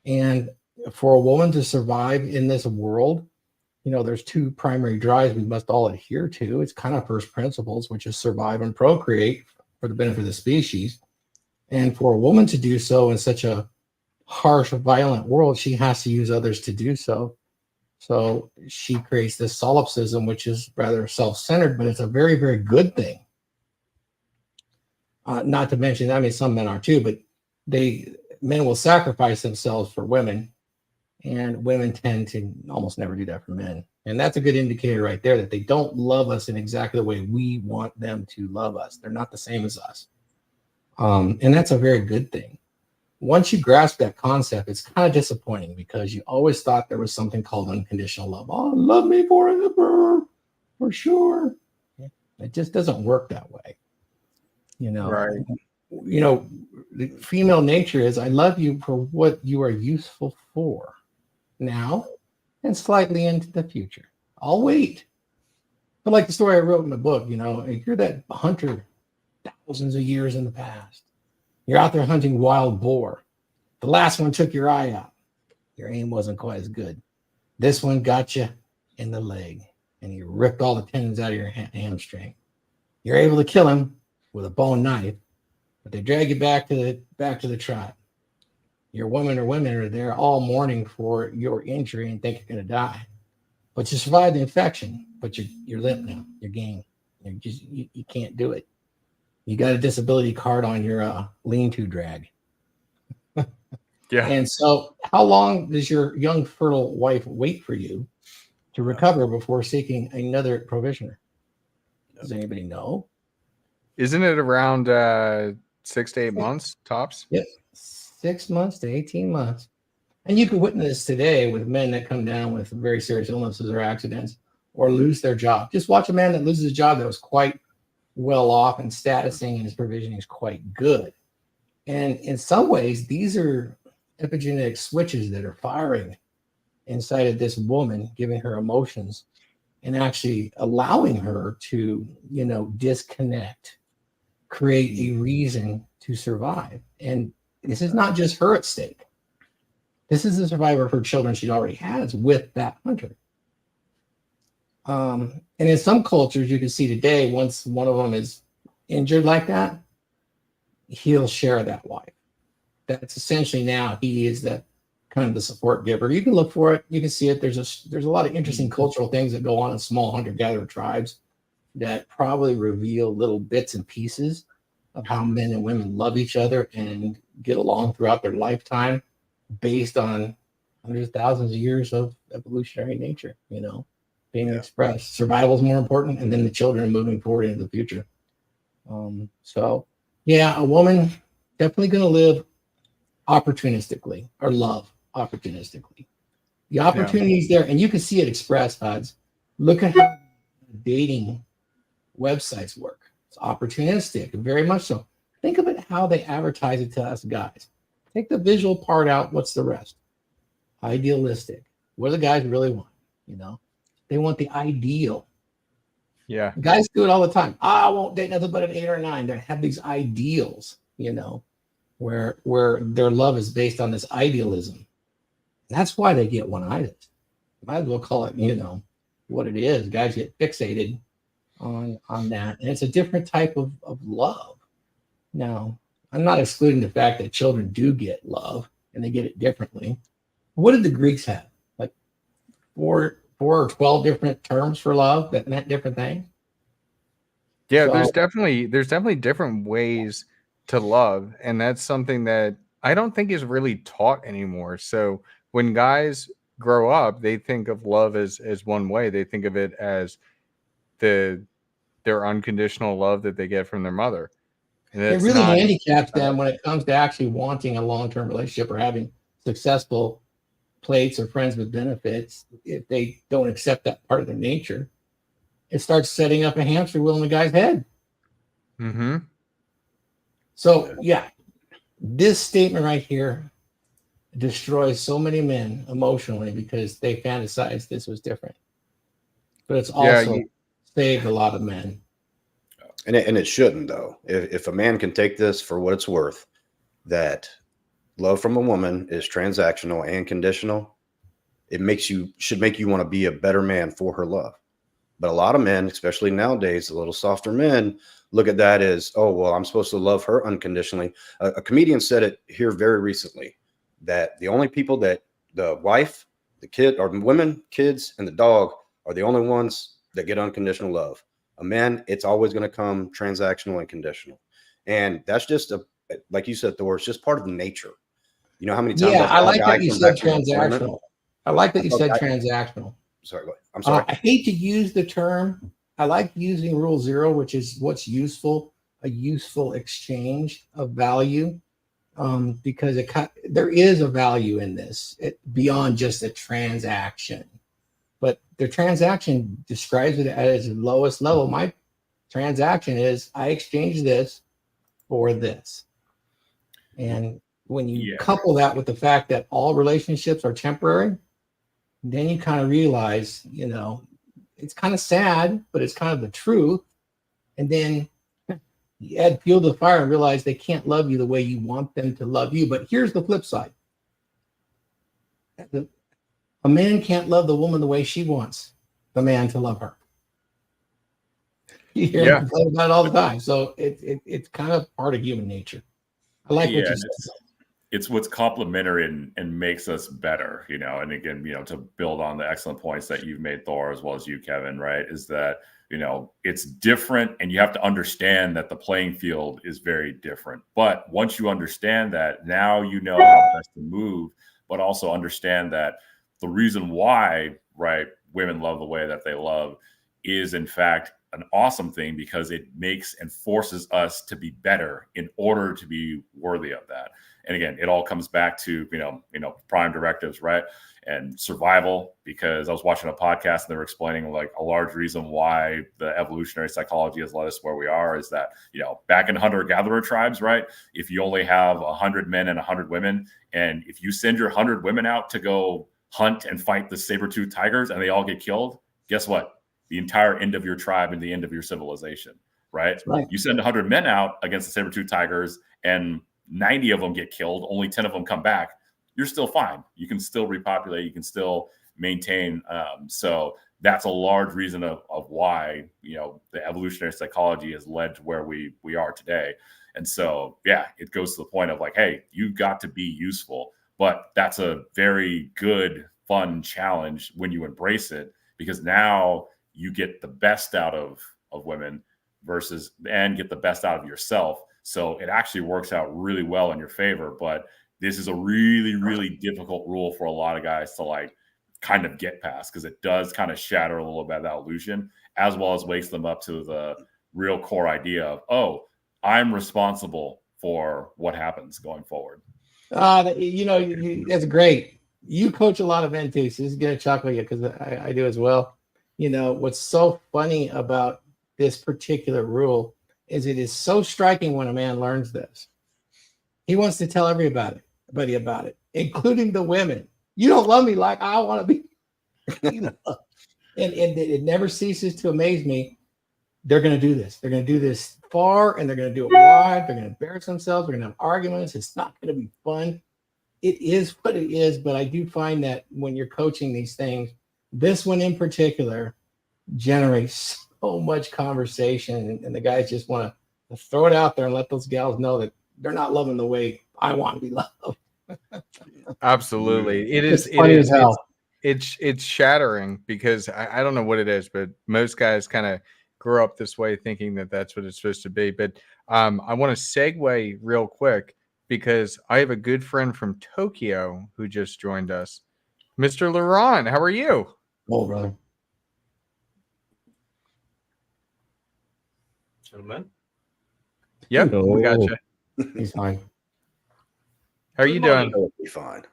Speaker 6: And for a woman to survive in this world, there's 2 primary drives we must all adhere to. It's kind of first principles, which is survive and procreate for the benefit of the species. And for a woman to do so in such a harsh, violent world, she has to use others to do so. So she creates this solipsism, which is rather self-centered, but it's a very, very good thing. Not to mention, some men are too, but men will sacrifice themselves for women, and women tend to almost never do that for men. And that's a good indicator right there that they don't love us in exactly the way we want them to love us. They're not the same as us. And that's a very good thing. Once you grasp that concept, it's kind of disappointing because you always thought there was something called unconditional love. Oh, love me forever, for sure. It just doesn't work that way.
Speaker 1: Right.
Speaker 6: The female nature is, I love you for what you are useful for now and slightly into the future. I'll wait. But like the story I wrote in the book, if you're that hunter thousands of years in the past, you're out there hunting wild boar. The last one took your eye out. Your aim wasn't quite as good. This one got you in the leg, and you ripped all the tendons out of your hamstring. You're able to kill him with a bone knife, but they drag you back to the tribe. Your women are there all mourning for your injury and think you're going to die. But you survived the infection, but you're limp now. You're game. You can't do it. You got a disability card on your lean-to drag.
Speaker 1: Yeah.
Speaker 6: And so how long does your young fertile wife wait for you to recover before seeking another provisioner? Does anybody know?
Speaker 1: Isn't it around 6 to 8 months tops?
Speaker 6: Yep. 6 months to 18 months. And you can witness this today with men that come down with very serious illnesses or accidents or lose their job. Just watch a man that loses a job that was quite well off and statusing, and his provisioning is quite good. And in some ways, these are epigenetic switches that are firing inside of this woman, giving her emotions and actually allowing her to, disconnect, create a reason to survive. And this is not just her at stake. This is the survivor of her children she already has with that hunter. And in some cultures, you can see today, once one of them is injured like that, he'll share that wife. That's essentially now he is the kind of the support giver. You can look for it. You can see it. There's a lot of interesting cultural things that go on in small hunter-gatherer tribes that probably reveal little bits and pieces of how men and women love each other and get along throughout their lifetime based on hundreds, thousands of years of evolutionary nature, being expressed. Survival is more important, and then the children are moving forward into the future. So, yeah, a woman definitely going to live opportunistically or love opportunistically. The opportunity's there, and you can see it expressed, Huds. Look at how dating websites work. It's opportunistic, very much so. Think of it how they advertise it to us guys. Take the visual part out. What's the rest? Idealistic. What do the guys really want? They want the ideal.
Speaker 1: Yeah.
Speaker 6: Guys do it all the time. I won't date nothing but an 8 or a 9. They have these ideals, where their love is based on this idealism. That's why they get one-itis. Might as well call it, what it is. Guys get fixated on that. And it's a different type of love. Now, I'm not excluding the fact that children do get love and they get it differently. What did the Greeks have? Like 4 or 12 different terms for love that meant different things?
Speaker 1: Yeah,
Speaker 6: So-
Speaker 1: there's definitely different ways to love, and that's something that I don't think is really taught anymore. So when guys grow up, they think of love as one way. They think of it as their unconditional love that they get from their mother. And
Speaker 6: It
Speaker 1: that's
Speaker 6: really
Speaker 1: not
Speaker 6: handicaps them when it comes to actually wanting a long-term relationship or having successful plates or friends with benefits. If they don't accept that part of their nature, it starts setting up a hamster wheel in the guy's head.
Speaker 1: Mm-hmm.
Speaker 6: So yeah, this statement right here destroys so many men emotionally because they fantasize this was different. But it's also saved a lot of men.
Speaker 3: And it shouldn't, though. If a man can take this for what it's worth, that love from a woman is transactional and conditional, it should make you want to be a better man for her love. But a lot of men, especially nowadays, a little softer men, look at that as, oh, well, I'm supposed to love her unconditionally. A comedian said it here very recently, that the only people that the wife, the kid, or women, kids, and the dog are the only ones that get unconditional love. A man, it's always going to come transactional and conditional. And that's just like you said, Thor, it's just part of nature. You know how many times?
Speaker 6: Yeah, I like
Speaker 3: that
Speaker 6: that you said transactional. I like that you said transactional.
Speaker 3: Sorry, go ahead. I'm sorry.
Speaker 6: I hate to use the term. I like using Rule 0, which is what's useful, a useful exchange of value, because there is a value in this beyond just a transaction. But the transaction describes it at its lowest level. My transaction is I exchange this for this. And when you couple that with the fact that all relationships are temporary, then you kind of realize, it's kind of sad, but it's kind of the truth. And then you add fuel to the fire and realize they can't love you the way you want them to love you. But here's the flip side. A man can't love the woman the way she wants the man to love her. You hear me complain about it all the time. So it's kind of part of human nature. I like what you said.
Speaker 4: It's what's complementary and makes us better, and again, to build on the excellent points that you've made, Thor, as well as you, Kevin, right, is that, it's different and you have to understand that the playing field is very different. But once you understand that, now you know how best to move, but also understand that the reason why, right, women love the way that they love is in fact an awesome thing because it makes and forces us to be better in order to be worthy of that. And again, it all comes back to, prime directives, right? And survival, because I was watching a podcast and they were explaining like a large reason why the evolutionary psychology has led us where we are is that, back in hunter-gatherer tribes, right? If you only have 100 men and 100 women, and if you send your 100 women out to go hunt and fight the saber-toothed tigers and they all get killed, guess what? The entire end of your tribe and the end of your civilization, right? You send 100 men out against the saber-toothed tigers and 90 of them get killed, only 10 of them come back, you're still fine. You can still repopulate, you can still maintain. So that's a large reason of why, the evolutionary psychology has led to where we are today. And so, it goes to the point of like, hey, you've got to be useful, but that's a very good, fun challenge when you embrace it, because now you get the best out of women and get the best out of yourself. So it actually works out really well in your favor. But this is a really, really difficult rule for a lot of guys to like kind of get past, because it does kind of shatter a little bit of that illusion, as well as wakes them up to the real core idea of, oh, I'm responsible for what happens going forward.
Speaker 6: That's great. You coach a lot of men too, so this is gonna chuckle you because I do as well. What's so funny about this particular rule is it is so striking when a man learns this. He wants to tell everybody about it, including the women. You don't love me like I want to be. And it never ceases to amaze me. They're going to do this. They're going to do this far, and they're going to do it wide. They're going to embarrass themselves. They're going to have arguments. It's not going to be fun. It is what it is, but I do find that when you're coaching these things, this one in particular generates so much conversation, and the guys just want to throw it out there and let those gals know that they're not loving the way I want to be loved.
Speaker 1: Absolutely.
Speaker 6: It's funny as hell.
Speaker 1: It's shattering because I don't know what it is, but most guys kind of grew up this way thinking that that's what it's supposed to be. But I want to segue real quick because I have a good friend from Tokyo who just joined us. Mr. Laurent, how are you?
Speaker 6: Oh, brother.
Speaker 7: Gentlemen.
Speaker 1: Yep, we got you.
Speaker 6: He's fine.
Speaker 1: How are you doing?
Speaker 3: It'll be fine.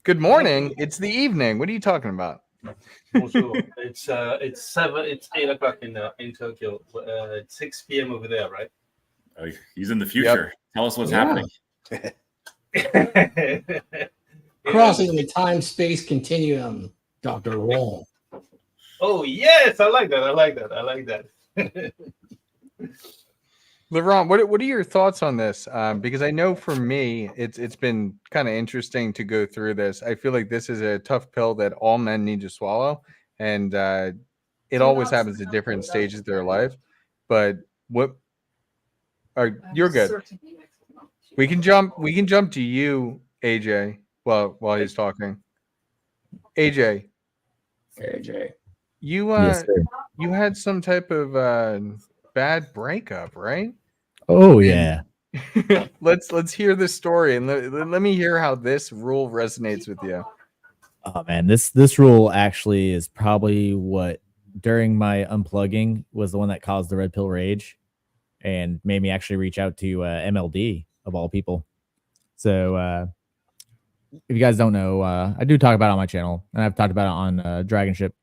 Speaker 1: Good morning. It's the evening. What are you talking about?
Speaker 7: Bonjour. It's 8 o'clock in Tokyo. It's 6 p.m. over there, right?
Speaker 4: Oh, he's in the future. Tell us what's happening.
Speaker 6: Crossing the time-space continuum, Dr. Wong.
Speaker 7: Oh yes, I like that.
Speaker 1: Laurent, what are your thoughts on this? Because I know for me, it's been kind of interesting to go through this. I feel like this is a tough pill that all men need to swallow, and it always happens at different stages of their life. But you're good. We can jump to you, AJ. While he's talking, AJ, you
Speaker 5: Yes, sir.
Speaker 1: you had some type of bad breakup, right?
Speaker 5: Oh yeah.
Speaker 1: Let's hear this story and let me hear how this rule resonates with you.
Speaker 5: Oh man, this rule actually is probably what during my unplugging was the one that caused the red pill rage and made me actually reach out to MLD of all people. So if you guys don't know, I do talk about it on my channel, and I've talked about it on Dragon Ship.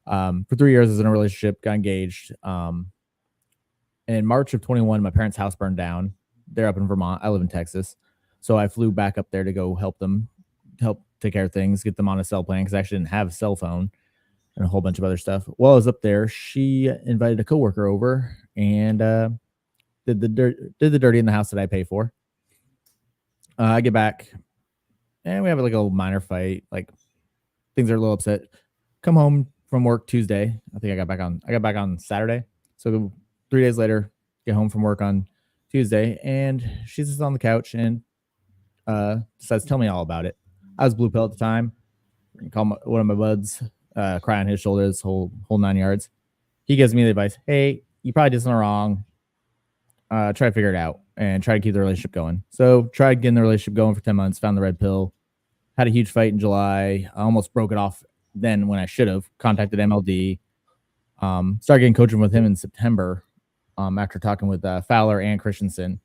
Speaker 5: For 3 years, I was in a relationship, got engaged. And in March of 21, my parents' house burned down. They're up in Vermont. I live in Texas. So I flew back up there to go help take care of things, get them on a cell plan because I actually didn't have a cell phone and a whole bunch of other stuff. While I was up there, she invited a coworker over and did the dirty in the house that I pay for. I get back and we have like a little minor fight. Like things are a little upset. Come home from work Tuesday. I think I got back on Saturday. So 3 days later, get home from work on Tuesday, and she's just on the couch and decides to tell me all about it. I was blue pill at the time. Call one of my buds, cry on his shoulders, whole 9 yards. He gives me the advice: hey, you probably did something wrong. Try to figure it out and try to keep the relationship going. So tried getting the relationship going for 10 months, found the red pill, had a huge fight in July. I almost broke it off then when I should have. Contacted MLD. Started getting coaching with him in September after talking with Fowler and Christensen,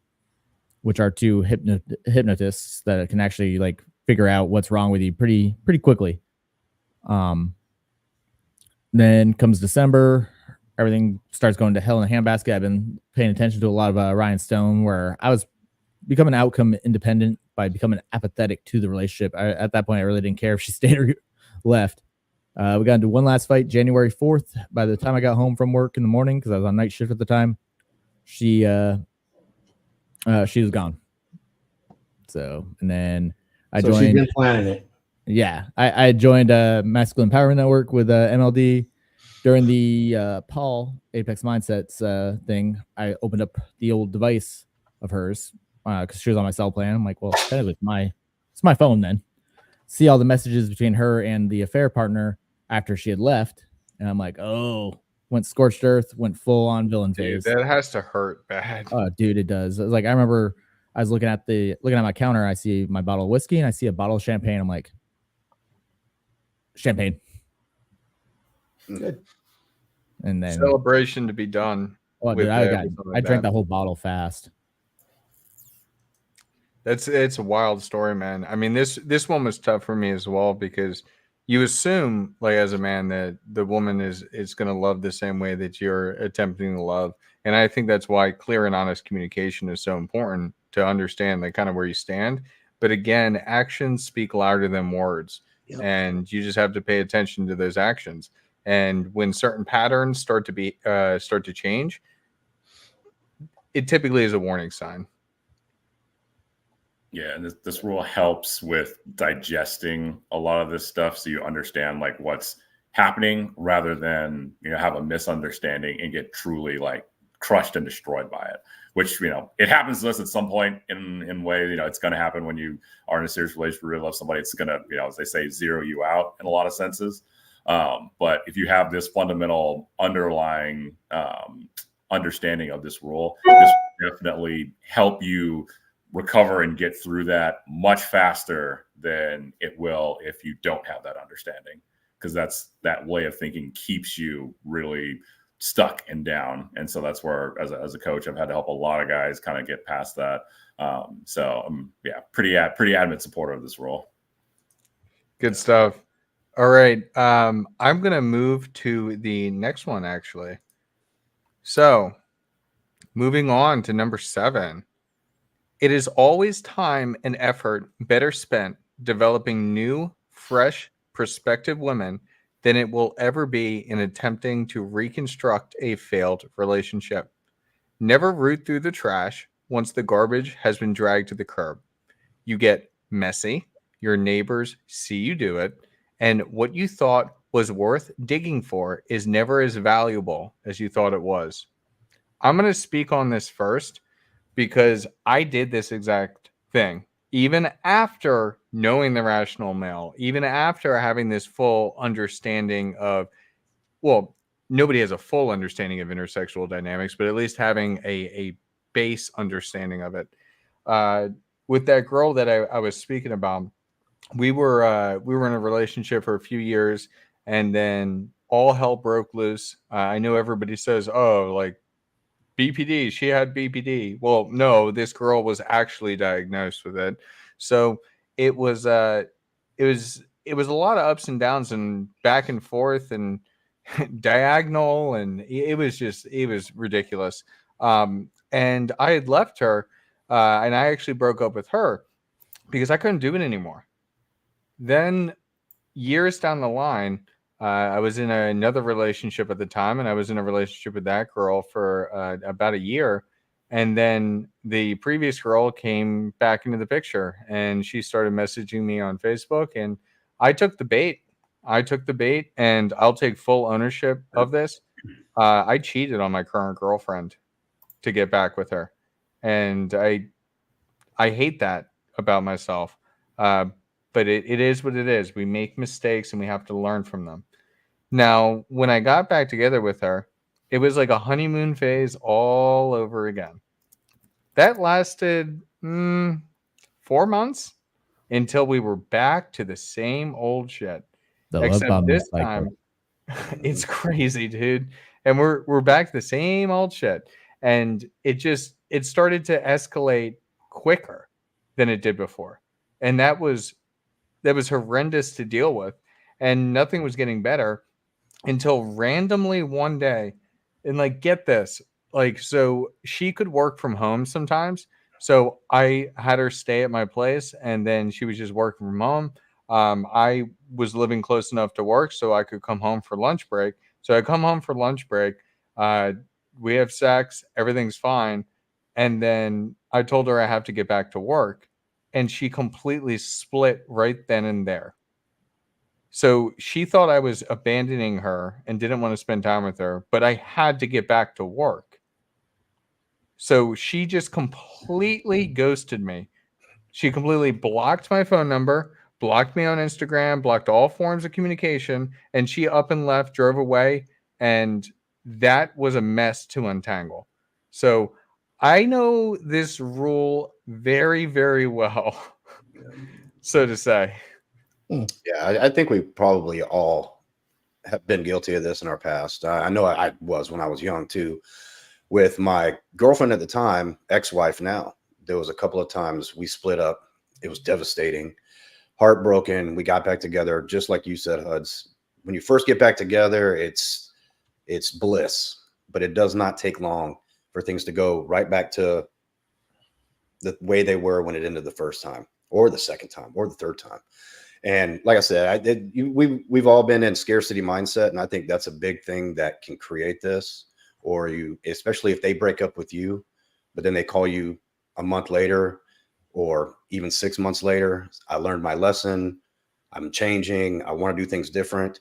Speaker 5: which are two hypnotists that can actually like figure out what's wrong with you pretty quickly. Then comes December. Everything starts going to hell in a handbasket. I've been paying attention to a lot of Ryan Stone, where I was becoming outcome independent by becoming apathetic to the relationship. At that point, I really didn't care if she stayed or left. We got into one last fight, January 4th. By the time I got home from work in the morning, because I was on night shift at the time, she was gone. So, and then I joined.
Speaker 6: She's been planning it.
Speaker 5: Yeah, I joined Masculine Empowerment Network with MLD. During the Paul Apex Mindsets thing, I opened up the old device of hers because she was on my cell plan. I'm like, well, technically it's my phone then. See all the messages between her and the affair partner after she had left, and I'm like, oh, went scorched earth, went full on villain phase.
Speaker 1: Dude, that has to hurt bad.
Speaker 5: Oh, dude, it does. Like I remember I was looking at my counter. I see my bottle of whiskey and I see a bottle of champagne. I'm like, champagne.
Speaker 6: Good.
Speaker 5: And then,
Speaker 1: Celebration to be done.
Speaker 5: oh,
Speaker 1: with,
Speaker 5: dude,
Speaker 1: with something
Speaker 5: I
Speaker 1: like
Speaker 5: drank
Speaker 1: that.
Speaker 5: the whole bottle fast.
Speaker 1: It's a wild story, man. I mean, this one was tough for me as well because you assume, like as a man, that the woman is going to love the same way that you're attempting to love, and I think that's why clear and honest communication is so important to understand, like kind of where you stand. But again, actions speak louder than words,
Speaker 3: Yep.
Speaker 1: and you just have to pay attention to those actions. And when certain patterns start to change, it typically is a warning sign.
Speaker 4: Yeah, and this rule helps with digesting a lot of this stuff so you understand like what's happening rather than, you know, have a misunderstanding and get truly like crushed and destroyed by it, which, you know, it happens to us at some point in ways, you know, it's going to happen when you are in a serious relationship, really love somebody. It's going to, you know, as they say, zero you out in a lot of senses. But if you have this fundamental underlying understanding of this rule, this will definitely help you recover and get through that much faster than it will if you don't have that understanding, because that way of thinking keeps you really stuck and down. And so that's where as a coach I've had to help a lot of guys kind of get past that. So I'm pretty adamant supporter of this rule.
Speaker 1: Good stuff. All right, I'm gonna move to the next one actually. So moving on to number 7. It is always time and effort better spent developing new, fresh, prospective women than it will ever be in attempting to reconstruct a failed relationship. Never root through the trash once the garbage has been dragged to the curb. You get messy, your neighbors see you do it, and what you thought was worth digging for is never as valuable as you thought it was. I'm going to speak on this first because I did this exact thing. Even after knowing the rational male, even after having this full understanding of, well, nobody has a full understanding of intersexual dynamics, but at least having a base understanding of it. With that girl that I was speaking about, we were in a relationship for a few years, and then all hell broke loose. I know everybody says, "Oh, like BPD, she had BPD." Well, no, this girl was actually diagnosed with it. So it was a lot of ups and downs and back and forth and diagonal, and it was ridiculous. And I had left her, and I actually broke up with her because I couldn't do it anymore. Then years down the line, I was in another relationship at the time, and I was in a relationship with that girl for about a year. And then the previous girl came back into the picture, and she started messaging me on Facebook, and I took the bait. And I'll take full ownership of this. I cheated on my current girlfriend to get back with her, and I hate that about myself. But it is what it is. We make mistakes and we have to learn from them. Now, when I got back together with her, it was like a honeymoon phase all over again. That lasted 4 months until we were back to the same old shit.
Speaker 5: The love
Speaker 1: Except
Speaker 5: bombing
Speaker 1: this
Speaker 5: cycle.
Speaker 1: time, it's crazy, dude. And we're back to the same old shit. And it started to escalate quicker than it did before. And that was horrendous to deal with, and nothing was getting better until randomly one day. And like, get this, like, so she could work from home sometimes, so I had her stay at my place, and then she was just working from home. I was living close enough to work so I could come home for lunch break. So I come home for lunch break, we have sex, everything's fine, and then I told her I have to get back to work, and she completely split right then and there. So she thought I was abandoning her and didn't want to spend time with her, but I had to get back to work. So she just completely ghosted me. She completely blocked my phone number, blocked me on Instagram, blocked all forms of communication, and she up and left, drove away, and that was a mess to untangle. So I know this rule very, very well, so to say.
Speaker 3: Yeah, I think we probably all have been guilty of this in our past. I know I was when I was young too. With my girlfriend at the time, ex-wife now, there was a couple of times we split up. It was devastating, heartbroken. We got back together, just like you said, Huds. When you first get back together, it's bliss, but it does not take long for things to go right back to the way they were when it ended the first time, or the second time, or the third time. And like I said, we've all been in scarcity mindset, and I think that's a big thing that can create this. Or you, especially if they break up with you, but then they call you a month later, or even 6 months later. I learned my lesson. I'm changing. I want to do things different.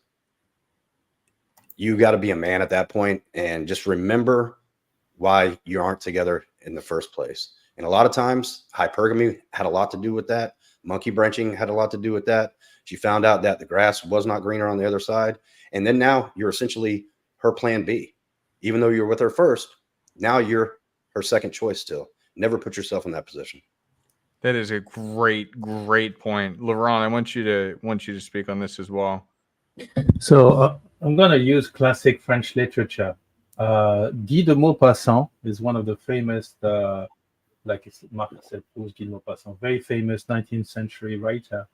Speaker 3: You got to be a man at that point, and just remember why you aren't together in the first place. And a lot of times, hypergamy had a lot to do with that. Monkey branching had a lot to do with that. She found out that the grass was not greener on the other side. And then now you're essentially her plan B. Even though you're with her first, now you're her second choice still. Never put yourself in that position.
Speaker 1: That is a great, great point. LeRon, I want you to speak on this as well.
Speaker 7: So I'm going to use classic French literature. Guy de Maupassant is one of the famous, like Marcel Proust, Guy de Maupassant, very famous 19th century writer.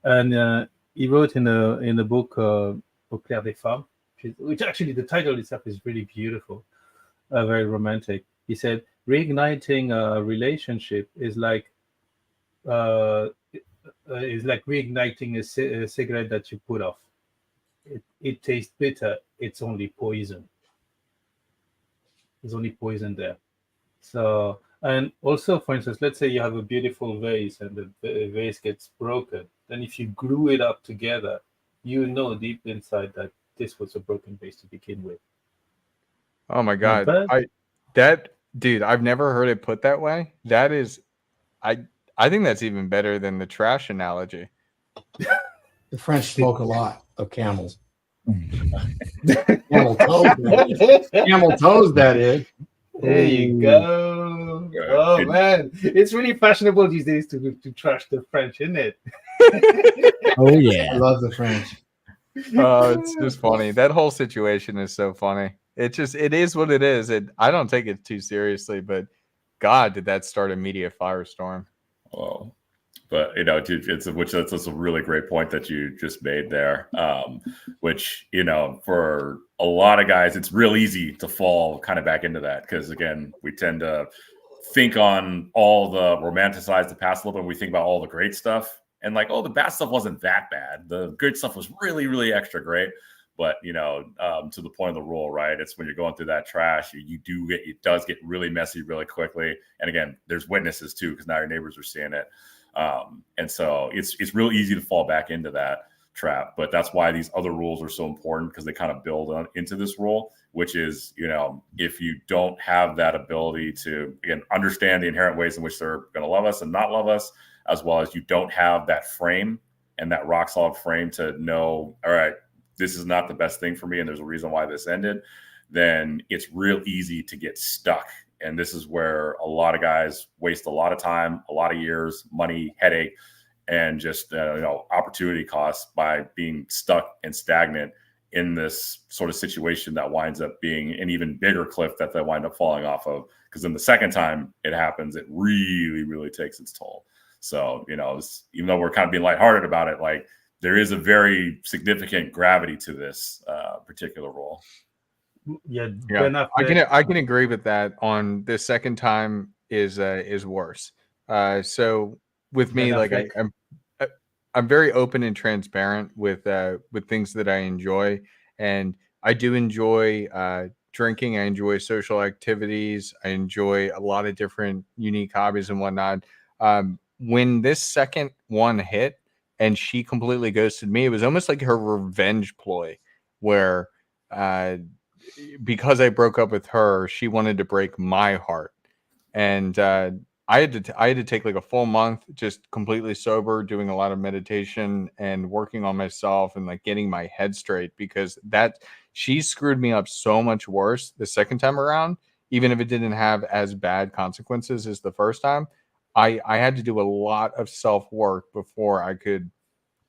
Speaker 7: And he wrote in a book, Au clair des femmes, which actually the title itself is really beautiful, very romantic. He said, reigniting a relationship is like reigniting a cigarette that you put off. It tastes bitter. It's only poison. There's only poison there. So, and also, for instance, let's say you have a beautiful vase and the vase gets broken. Then if you glue it up together, you know deep inside that this was a broken vase to begin with.
Speaker 1: Oh my
Speaker 7: Not
Speaker 1: God.
Speaker 7: bad.
Speaker 1: Dude, I've never heard it put that way. That is, I think that's even better than the trash analogy.
Speaker 6: The French spoke a lot of camels. Camel toes. Camel toes, that is.
Speaker 7: There you go. Oh man, it's really fashionable these days to trash the French, isn't it?
Speaker 5: Oh
Speaker 6: I
Speaker 5: yeah.
Speaker 6: love the French.
Speaker 1: Oh, it's just funny. That whole situation is so funny. It is what it is. I don't take it too seriously, but God, did that start a media firestorm?
Speaker 4: Oh, but that's a really great point that you just made there. Which, for a lot of guys, it's real easy to fall kind of back into that because again, we tend to think on all the romanticize the past a little bit. We think about all the great stuff and like, oh, the bad stuff wasn't that bad. The good stuff was really, really extra great. But to the point of the rule, right? It's when you're going through that trash, it does get really messy really quickly. And again, there's witnesses too, because now your neighbors are seeing it. And so it's real easy to fall back into that trap. But that's why these other rules are so important because they kind of build into this rule, which is, if you don't have that ability to, again, understand the inherent ways in which they're going to love us and not love us, as well as you don't have that frame and that rock solid frame to know, all right, this is not the best thing for me and there's a reason why this ended, then it's real easy to get stuck. And this is where a lot of guys waste a lot of time, a lot of years, money, headache, and just opportunity costs by being stuck and stagnant in this sort of situation that winds up being an even bigger cliff that they wind up falling off of. Because then the second time it happens, it really, really takes its toll. So, even though we're kind of being lighthearted about it, like there is a very significant gravity to this particular rule.
Speaker 7: Yeah,
Speaker 1: I can agree with that. On the second time is worse. So with me, like I'm very open and transparent with things that I enjoy, and I do enjoy drinking. I enjoy social activities. I enjoy a lot of different unique hobbies and whatnot. When this second one hit and she completely ghosted me, it was almost like her revenge ploy, where because I broke up with her, she wanted to break my heart, and I had to take like a full month just completely sober, doing a lot of meditation and working on myself and like getting my head straight, because she screwed me up so much worse the second time around. even if it didn't have as bad consequences as the first time, I had to do a lot of self-work before I could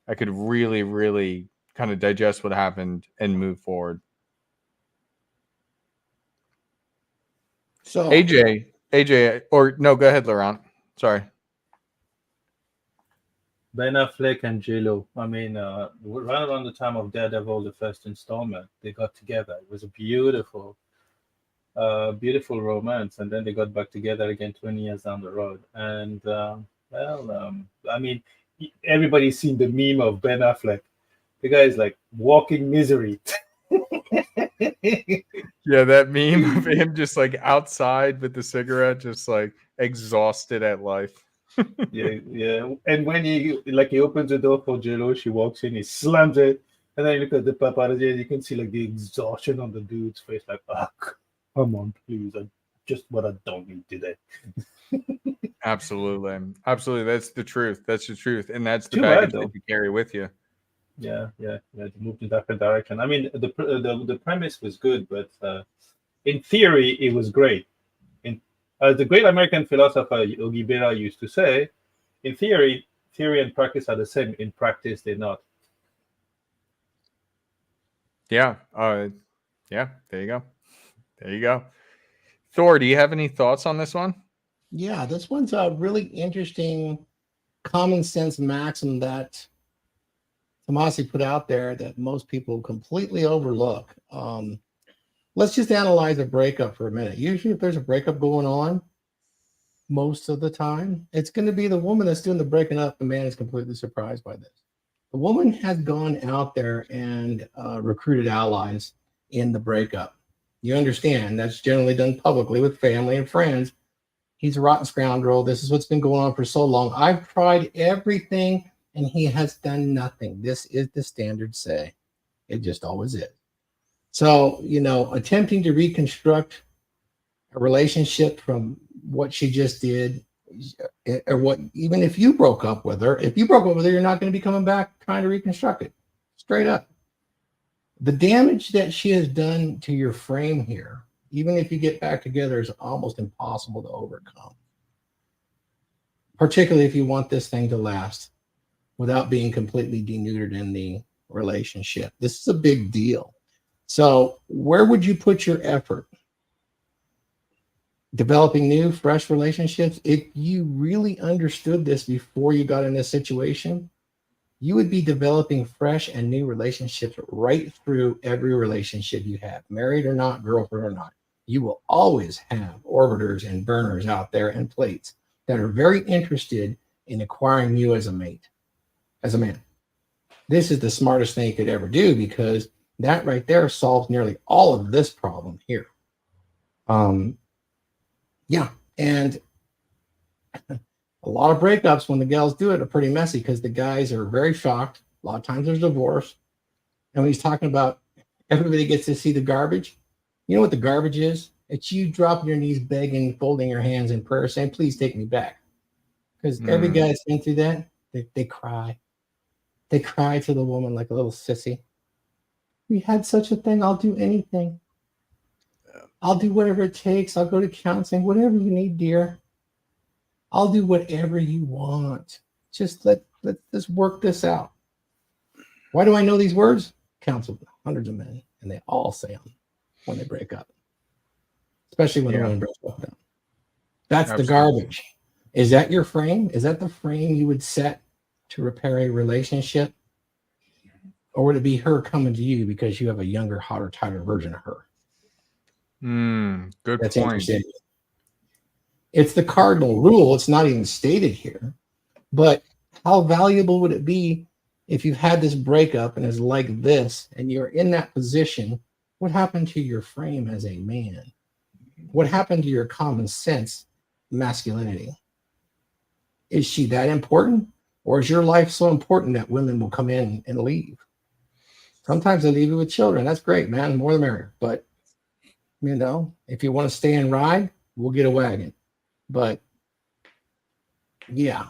Speaker 1: really, really kind of digest what happened and move forward.
Speaker 6: So
Speaker 1: AJ, or no, go ahead, Laurent. Sorry.
Speaker 7: Ben Affleck and J-Lo. I mean, right around the time of Daredevil, the first installment, they got together. It was a beautiful, beautiful romance, and then they got back together again 20 years down the road. And I mean, everybody's seen the meme of Ben Affleck. The guy is like walking misery.
Speaker 1: Yeah, that meme of him just like outside with the cigarette, just like exhausted at life.
Speaker 7: Yeah. And when he opens the door for J-Lo, she walks in, he slams it, and then you look at the paparazzi, and you can see like the exhaustion on the dude's face, like, come on, please, just what I don't need today.
Speaker 1: Absolutely. That's the truth. And that's the
Speaker 7: Too bad,
Speaker 1: baggage
Speaker 7: though.
Speaker 1: that you carry with you.
Speaker 7: Yeah. They moved in that direction. I mean, the premise was good, but in theory, it was great. As the great American philosopher Yogi Berra used to say, in theory and practice are the same. In practice, they're not.
Speaker 1: Yeah. Yeah. There you go. Thor, do you have any thoughts on this one?
Speaker 6: yeah, this one's a really interesting common sense maxim that Tomassi put out there that most people completely overlook. Let's just analyze a breakup for a minute. Usually, if there's a breakup going on, most of the time, it's going to be the woman that's doing the breaking up. The man is completely surprised by this. The woman has gone out there and recruited allies in the breakup. You understand that's generally done publicly with family and friends. He's a rotten scoundrel. This is what's been going on for so long. I've tried everything and he has done nothing. This is the standard say. It just always is. So, attempting to reconstruct a relationship from what she just did, or what, even if you broke up with her, you're not going to be coming back trying to reconstruct it. Straight up. The damage that she has done to your frame here, even if you get back together, is almost impossible to overcome. Particularly if you want this thing to last without being completely denuded in the relationship. This is a big deal. So where would you put your effort? Developing new, fresh relationships? If you really understood this before you got in this situation, you would be developing fresh and new relationships right through every relationship you have, married or not, girlfriend or not. You will always have orbiters and burners out there and plates that are very interested in acquiring you as a mate, as a man. This is the smartest thing you could ever do, because that right there solves nearly all of this problem here. Yeah, and a lot of breakups when the gals do it are pretty messy because the guys are very shocked. A lot of times there's divorce. And when he's talking about everybody gets to see the garbage, you know what the garbage is? It's you dropping your knees, begging, folding your hands in prayer, saying, please take me back. Because every guy that's been through that, they cry. They cry to the woman like a little sissy. We had such a thing. I'll do anything. I'll do whatever it takes. I'll go to counseling, whatever you need, dear. I'll do whatever you want. Just let's work this out. Why do I know these words? Counseled hundreds of men, and they all say them when they break up, especially when the woman breaks up. That's
Speaker 1: Absolutely.
Speaker 6: the garbage. Is that your frame? Is that the frame you would set to repair a relationship? Or would it be her coming to you because you have a younger, hotter, tighter version of her?
Speaker 1: Good
Speaker 6: That's
Speaker 1: point.
Speaker 6: interesting. It's the cardinal rule. It's not even stated here. But how valuable would it be if you've had this breakup and it's like this and you're in that position? What happened to your frame as a man? What happened to your common sense masculinity? Is she that important? Or is your life so important that women will come in and leave? Sometimes they leave you with children. That's great, man. The more the merrier. But, if you want to stay and ride, we'll get a wagon. But, yeah.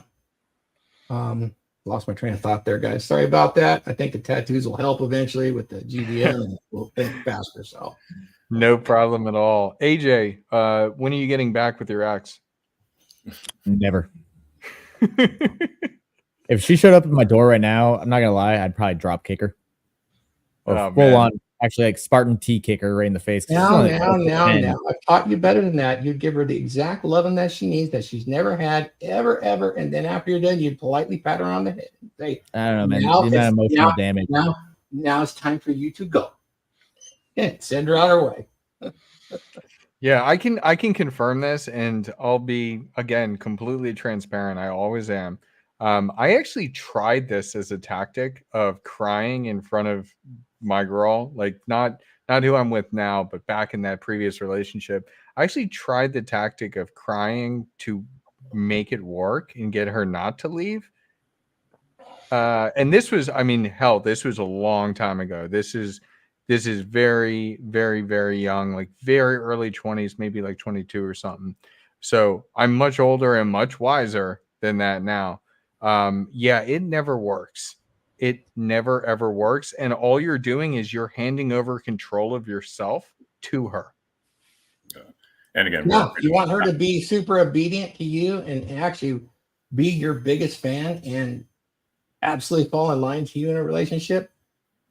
Speaker 6: Lost my train of thought there, guys. Sorry about that. I think the tattoos will help eventually with the GDM, and we'll think faster. So,
Speaker 1: No problem at all. AJ, when are you getting back with your ex?
Speaker 5: Never. If she showed up at my door right now, I'm not gonna lie, I'd probably drop kick her. Or
Speaker 1: Oh,
Speaker 5: full
Speaker 1: man.
Speaker 5: on, actually like Spartan T kick her right in the face. 'Cause she's
Speaker 6: Now,
Speaker 5: only
Speaker 6: now,
Speaker 5: like
Speaker 6: now,
Speaker 5: 10.
Speaker 6: now. I've taught you better than that. You'd give her the exact loving that she needs, that she's never had, ever, ever. And then after you're done, you'd politely pat her on the head and say,
Speaker 5: I don't know, man.
Speaker 6: now
Speaker 5: The amount of emotional
Speaker 6: now,
Speaker 5: damage.
Speaker 6: now it's time for you to go. Yeah, send her on her way.
Speaker 1: Yeah, I can confirm this, and I'll be again completely transparent. I always am. I actually tried this as a tactic of crying in front of my girl, like not who I'm with now, but back in that previous relationship. I actually tried the tactic of crying to make it work and get her not to leave. And this was, I mean, hell, this was a long time ago. This is very, very, very young, like very early 20s, maybe like 22 or something. So I'm much older and much wiser than that now. Yeah, it never works. It never ever works. And all you're doing is you're handing over control of yourself to her.
Speaker 4: And again,
Speaker 6: No, you want her to be super obedient to you and actually be your biggest fan and absolutely fall in line to you in a relationship.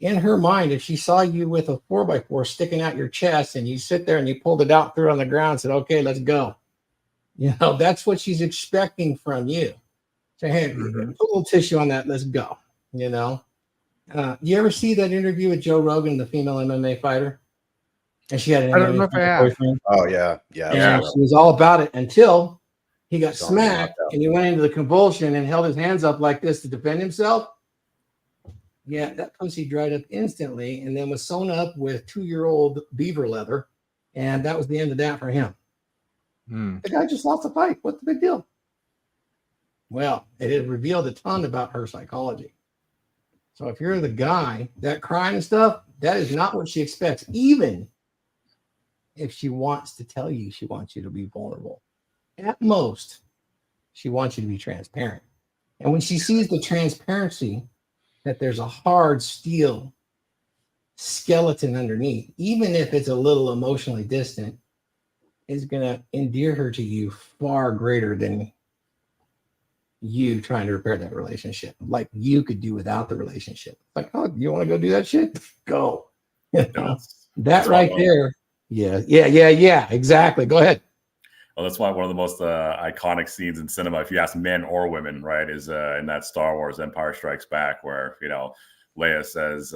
Speaker 6: In her mind, if she saw you with a 4x4 sticking out your chest and you sit there and you pulled it out, threw it on the ground, and said, okay, let's go. You know, that's what she's expecting from you. Say, hey, put a little tissue on that, let's go. You know, you ever see that interview with Joe Rogan, the female MMA fighter? And she had an
Speaker 1: I don't know if I have.
Speaker 6: boyfriend.
Speaker 3: Oh yeah, yeah.
Speaker 6: And she was all about it until he got
Speaker 3: Sorry about
Speaker 6: smacked
Speaker 3: that.
Speaker 6: and he went into the convulsion and held his hands up like this to defend himself. Yeah, that pussy dried up instantly and then was sewn up with 2-year-old beaver leather. And that was the end of that for him.
Speaker 1: Hmm.
Speaker 6: The guy just lost the fight. What's the big deal? Well, it had revealed a ton about her psychology. So if you're the guy, that crying and stuff, that is not what she expects, even if she wants to tell you she wants you to be vulnerable. At most, she wants you to be transparent. And when she sees the transparency, that there's a hard steel skeleton underneath, even if it's a little emotionally distant, is going to endear her to you far greater than you trying to repair that relationship. Like you could do without the relationship. Like, oh, you want to go do that shit? Go. You know? That right there. Yeah. Exactly. Go ahead.
Speaker 4: Well, that's why one of the most iconic scenes in cinema, if you ask men or women, right, is in that Star Wars Empire Strikes Back, where, you know, Leia says,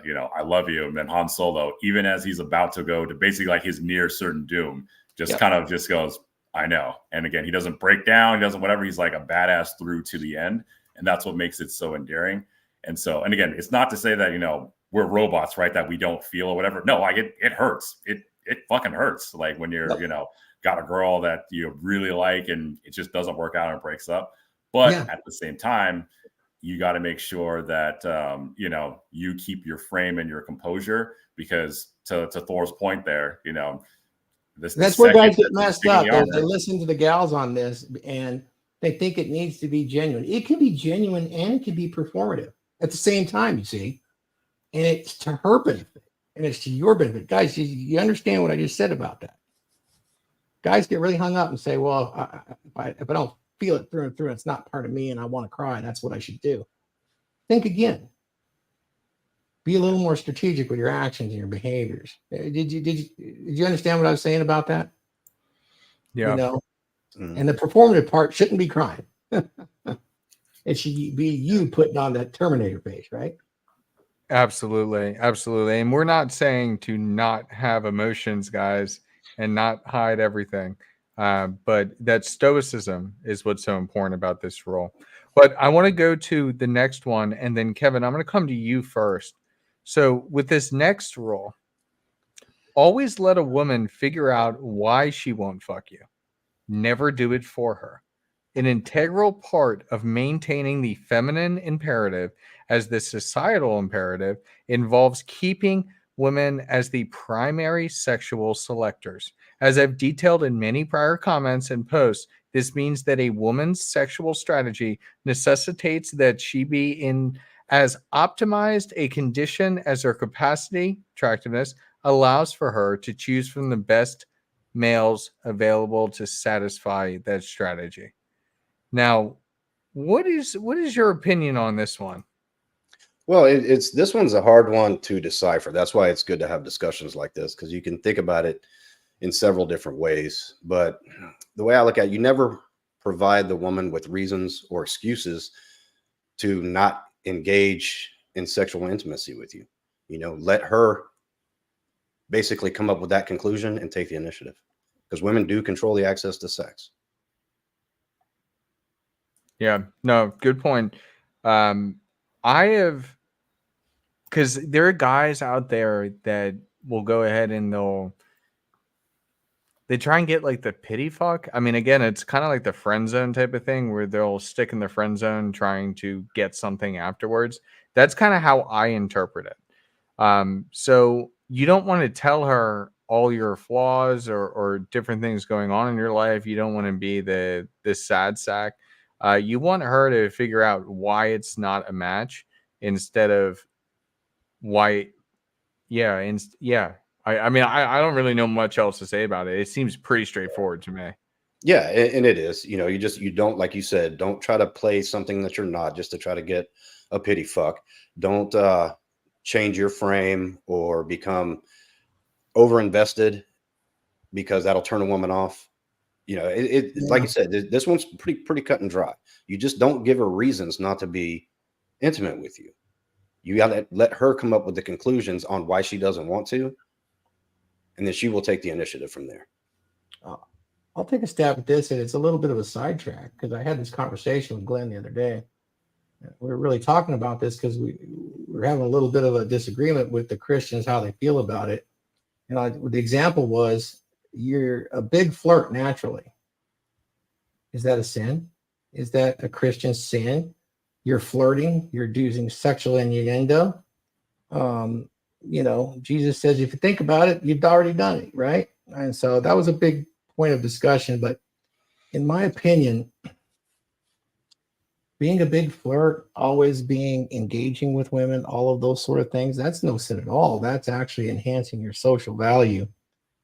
Speaker 4: you know, I love you. And then Han Solo, even as he's about to go to basically like his near certain doom, just kind of just goes, I know. And again, he doesn't break down. He doesn't whatever. He's like a badass through to the end. And that's what makes it so endearing. And so, and again, it's not to say that, you know, we're robots, right, that we don't feel or whatever. No, like it hurts. It fucking hurts. Like when you're, you know, got a girl that you really like and it just doesn't work out and it breaks up. But at the same time, you got to make sure that, you know, you keep your frame and your composure, because to Thor's point there, you know,
Speaker 6: that's where guys get messed up. They listen to the gals on this and they think it needs to be genuine. It can be genuine and it can be performative at the same time, you see. And it's to her benefit and it's to your benefit. Guys, you understand what I just said about that? Guys get really hung up and say, well, if I don't feel it through and through, it's not part of me and I want to cry. That's what I should do. Think again. Be a little more strategic with your actions and your behaviors. Did you understand what I was saying about that?
Speaker 1: Yeah.
Speaker 6: You know, and the performative part shouldn't be crying. It should be you putting on that Terminator face, right?
Speaker 1: Absolutely. Absolutely. And we're not saying to not have emotions, guys, and not hide everything. But that stoicism is what's so important about this role. But I want to go to the next one. And then, Kevin, I'm going to come to you first. So with this next rule, always let a woman figure out why she won't fuck you. Never do it for her. An integral part of maintaining the feminine imperative as the societal imperative involves keeping women as the primary sexual selectors. As I've detailed in many prior comments and posts, this means that a woman's sexual strategy necessitates that she be in as optimized a condition as her capacity, attractiveness, allows for her to choose from the best males available to satisfy that strategy. Now, what is your opinion on this one?
Speaker 3: Well, it's this one's a hard one to decipher. That's why it's good to have discussions like this, because you can think about it in several different ways. But the way I look at it, you never provide the woman with reasons or excuses to not engage in sexual intimacy with you. You know, let her basically come up with that conclusion and take the initiative, because women do control the access to sex.
Speaker 1: Yeah, no, good point. I have, because there are guys out there that will go ahead and they try and get like the pity fuck. I mean, again, it's kind of like the friend zone type of thing where they'll stick in the friend zone trying to get something afterwards. That's kind of how I interpret it. So you don't want to tell her all your flaws or different things going on in your life. You don't want to be this sad sack. You want her to figure out why it's not a match instead of why. Yeah, I mean, I don't really know much else to say about it. It seems pretty straightforward to me.
Speaker 3: Yeah, and it is. You know, you don't, like you said, don't try to play something that you're not just to try to get a pity fuck. Don't change your frame or become over invested, because that'll turn a woman off. You know, like you said, this one's pretty cut and dry. You just don't give her reasons not to be intimate with you. You got to let her come up with the conclusions on why she doesn't want to, and then she will take the initiative from there.
Speaker 6: I'll take a stab at this, and it's a little bit of a sidetrack because I had this conversation with Glenn the other day. We were really talking about this because we were having a little bit of a disagreement with the Christians, how they feel about it. You know, the example was, you're a big flirt naturally. Is that a sin? Is that a Christian sin? You're flirting, you're using sexual innuendo. You know, Jesus says, if you think about it, you've already done it, right? And so that was a big point of discussion. But in my opinion, being a big flirt, always being engaging with women, all of those sort of things, that's no sin at all. That's actually enhancing your social value.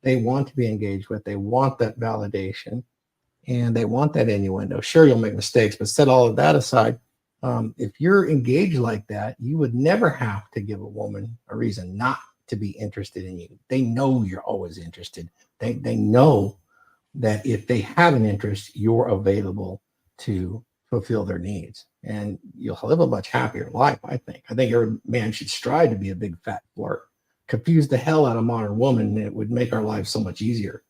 Speaker 6: They want to be engaged with, they want that validation, and they want that innuendo. Sure, you'll make mistakes, but set all of that aside. If you're engaged like that, you would never have to give a woman a reason not to be interested in you. They know you're always interested. They know that if they have an interest, you're available to fulfill their needs, and you'll live a much happier life. I think every man should strive to be a big fat flirt. Confuse the hell out of modern women, and it would make our lives so much easier.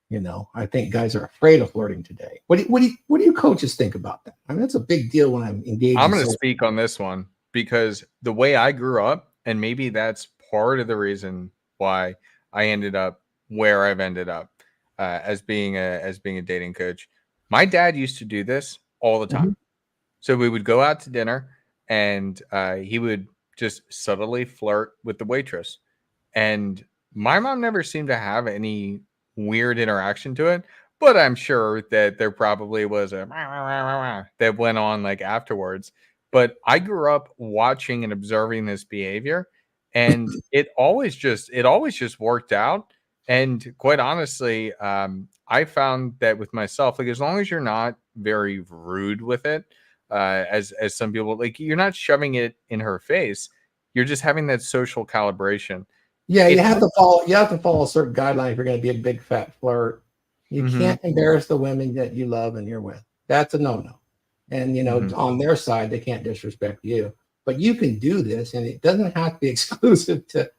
Speaker 6: You know, I think guys are afraid of flirting today. What do you coaches think about that? I mean, that's a big deal when I'm engaged.
Speaker 1: I'm going to speak on this one because the way I grew up, and maybe that's part of the reason why I ended up where I've ended up as being a dating coach. My dad used to do this all the time. So we would go out to dinner, and he would just subtly flirt with the waitress. And my mom never seemed to have any weird interaction to it, but I'm sure that there probably was a that went on like afterwards. But I grew up watching and observing this behavior, and it always just worked out. And quite honestly, I found that with myself, like, as long as you're not very rude with it, as some people, like, you're not shoving it in her face, you're just having that social calibration.
Speaker 6: Yeah, you have to follow a certain guideline if you're going to be a big fat flirt. You can't embarrass the women that you love and you're with. That's a no-no. And you know, on their side, they can't disrespect you. But you can do this, and it doesn't have to be exclusive to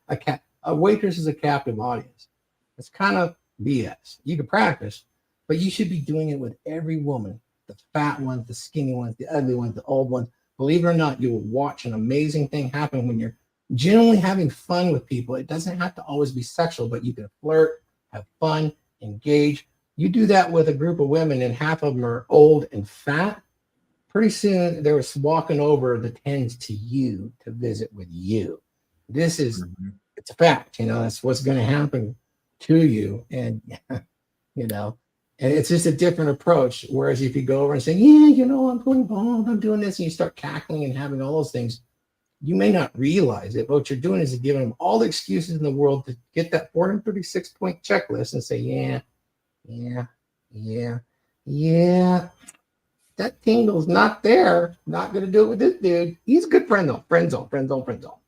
Speaker 6: a waitress is a captive audience. It's kind of BS. You can practice, but you should be doing it with every woman, the fat ones, the skinny ones, the ugly ones, the old ones. Believe it or not, you will watch an amazing thing happen when you're genuinely having fun with people. It doesn't have to always be sexual, but you can flirt, have fun, engage. You do that with a group of women, and half of them are old and fat. Pretty soon, they're walking over the tens to you to visit with you. This is, it's a fact. You know, that's what's going to happen to you. And, you know, and it's just a different approach. Whereas if you go over and say, yeah, you know, I'm going bald, I'm doing this, and you start cackling and having all those things, You may not realize it, but what you're doing is you're giving them all the excuses in the world to get that 436-point checklist and say, yeah, yeah, yeah, yeah. That tingle's not there. Not going to do it with this dude. He's a good friend, though. Friend zone, friend zone, friend zone.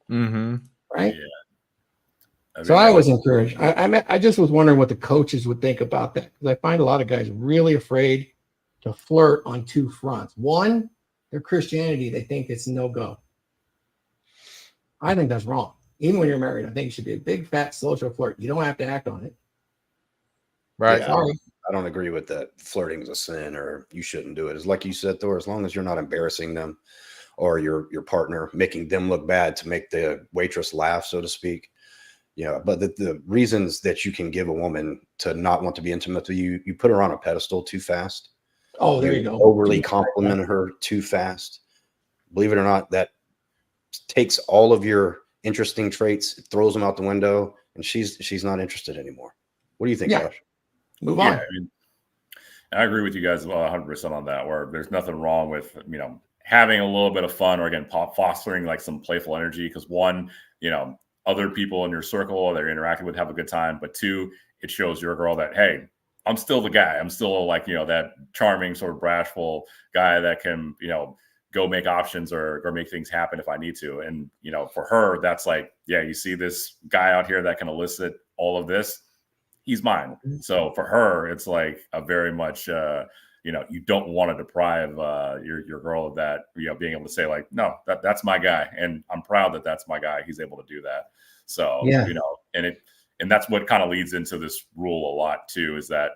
Speaker 1: Mm-hmm.
Speaker 6: Right?
Speaker 4: Yeah.
Speaker 6: So I was encouraged. I just was wondering what the coaches would think about that, because I find a lot of guys really afraid to flirt on two fronts. One, their Christianity, they think it's no-go. I think that's wrong. Even when you're married, I think it should be a big, fat social flirt. You don't have to act on it.
Speaker 1: Right.
Speaker 3: Yeah,
Speaker 6: Sorry.
Speaker 3: I don't agree with that. Flirting is a sin, or you shouldn't do it. It's like you said, Thor. As long as you're not embarrassing them, or your partner making them look bad to make the waitress laugh, so to speak. Yeah, but the reasons that you can give a woman to not want to be intimate with you, you put her on a pedestal too fast.
Speaker 6: Oh, there you go.
Speaker 3: Overly compliment her too fast. Believe it or not, that takes all of your interesting traits, throws them out the window, and she's not interested anymore. What do you think,
Speaker 6: Yeah.
Speaker 3: Josh?
Speaker 6: Move on.
Speaker 4: I mean, I agree with you guys 100% on that, where there's nothing wrong with, having a little bit of fun, or again, fostering like some playful energy. Because one, other people in your circle that you're interacting with have a good time. But two, it shows your girl that, hey, I'm still the guy. I'm still like, that charming, sort of bashful guy that can, go make options or make things happen if I need to. And, for her, that's like, yeah, you see this guy out here that can elicit all of this. He's mine. So for her, it's like a very much, you don't want to deprive your girl of that, being able to say like, no, that's my guy. And I'm proud that that's my guy. He's able to do that. So,
Speaker 6: Yeah.
Speaker 4: And that's what kind of leads into this rule a lot too, is that,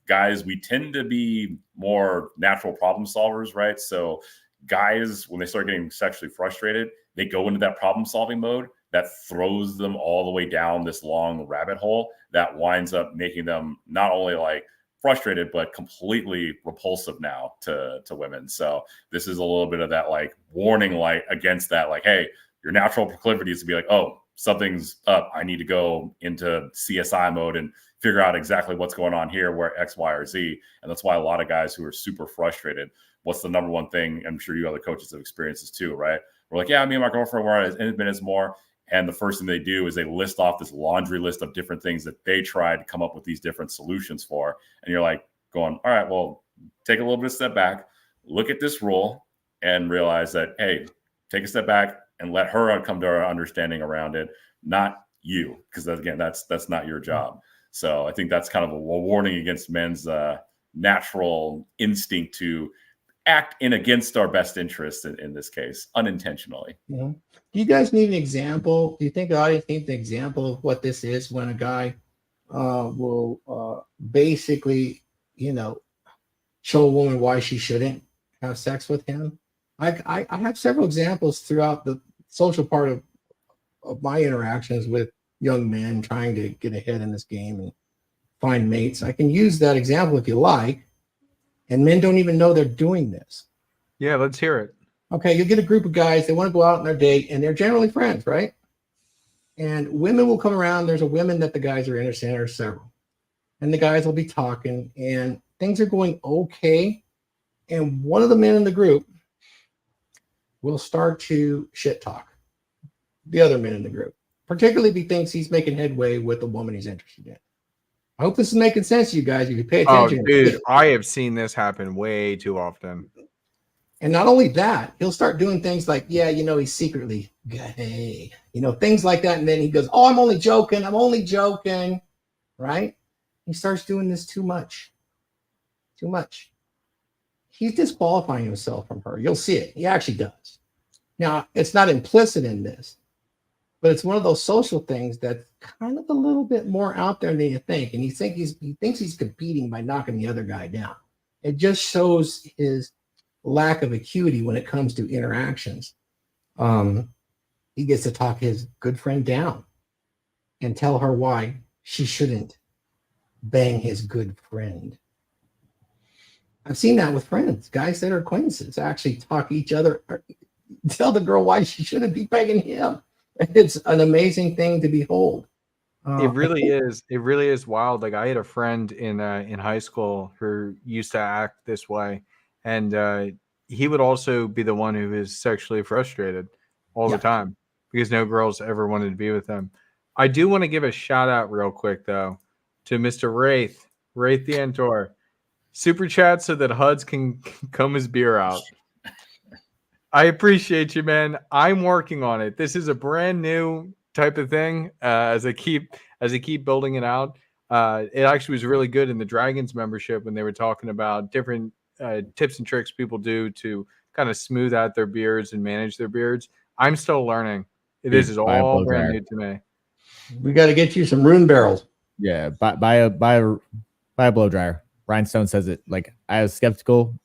Speaker 4: guys, we tend to be more natural problem solvers, right? So guys, when they start getting sexually frustrated, they go into that problem solving mode that throws them all the way down this long rabbit hole that winds up making them not only like frustrated, but completely repulsive now to women. So this is a little bit of that like warning light against that, like, hey, your natural proclivity is to be like, oh, something's up. I need to go into CSI mode and figure out exactly what's going on here, where X, Y, or Z. And that's why a lot of guys who are super frustrated, what's the number one thing? I'm sure you other coaches have experienced this too, right? We're like, yeah, me and my girlfriend were at 10 minutes more. And the first thing they do is they list off this laundry list of different things that they tried to come up with these different solutions for. And you're like going, all right, well, take a little bit of step back, look at this rule and realize that, hey, take a step back and let her come to our understanding around it, not you. Because again, that's not your job. So I think that's kind of a warning against men's natural instinct to act in against our best interest in this case, unintentionally.
Speaker 6: Do you guys need an example? Do you think the audience needs an example of what this is when a guy will basically, show a woman why she shouldn't have sex with him? I have several examples throughout the social part of my interactions with young men trying to get ahead in this game and find mates. I can use that example if you like. And men don't even know they're doing this.
Speaker 1: Yeah, let's hear it.
Speaker 6: Okay, you get a group of guys, they want to go out on their date, and they're generally friends, right? And women will come around. There's a women that the guys are interested in, or several. And the guys will be talking, and things are going okay. And one of the men in the group will start to shit talk the other men in the group, particularly if he thinks he's making headway with the woman he's interested in. I hope this is making sense to you guys. If you pay
Speaker 1: Oh,
Speaker 6: attention.
Speaker 1: dude, I have seen this happen way too often.
Speaker 6: And not only that, he'll start doing things like, yeah, he's secretly gay, things like that. And then he goes, oh, I'm only joking, right? He starts doing this too much. He's disqualifying himself from her. You'll see it. He actually does. Now, it's not implicit in this, but it's one of those social things that's kind of a little bit more out there than you think. And he thinks he's competing by knocking the other guy down. It just shows his lack of acuity when it comes to interactions. He gets to talk his good friend down and tell her why she shouldn't bang his good friend. I've seen that with friends, guys that are acquaintances actually talk each other, tell the girl why she shouldn't be banging him. It's an amazing thing to behold.
Speaker 1: It really is. It really is wild. Like I had a friend in high school who used to act this way, and he would also be the one who is sexually frustrated all the
Speaker 6: Yeah.
Speaker 1: time because no girls ever wanted to be with him. I do want to give a shout out real quick though to Mr. Wraith the Entor. Super chat so that Huds can comb his beer out. I appreciate you, man. I'm working on it. This is a brand new type of thing. As I keep building it out, it actually was really good in the Dragons membership when they were talking about different tips and tricks people do to kind of smooth out their beards and manage their beards. I'm still learning. This is
Speaker 5: buy a
Speaker 1: all
Speaker 5: blow
Speaker 1: brand
Speaker 5: dryer.
Speaker 1: new to me.
Speaker 6: We got to get you some rune barrels.
Speaker 5: Yeah, buy a blow dryer. Rhinestone says it. Like, I was skeptical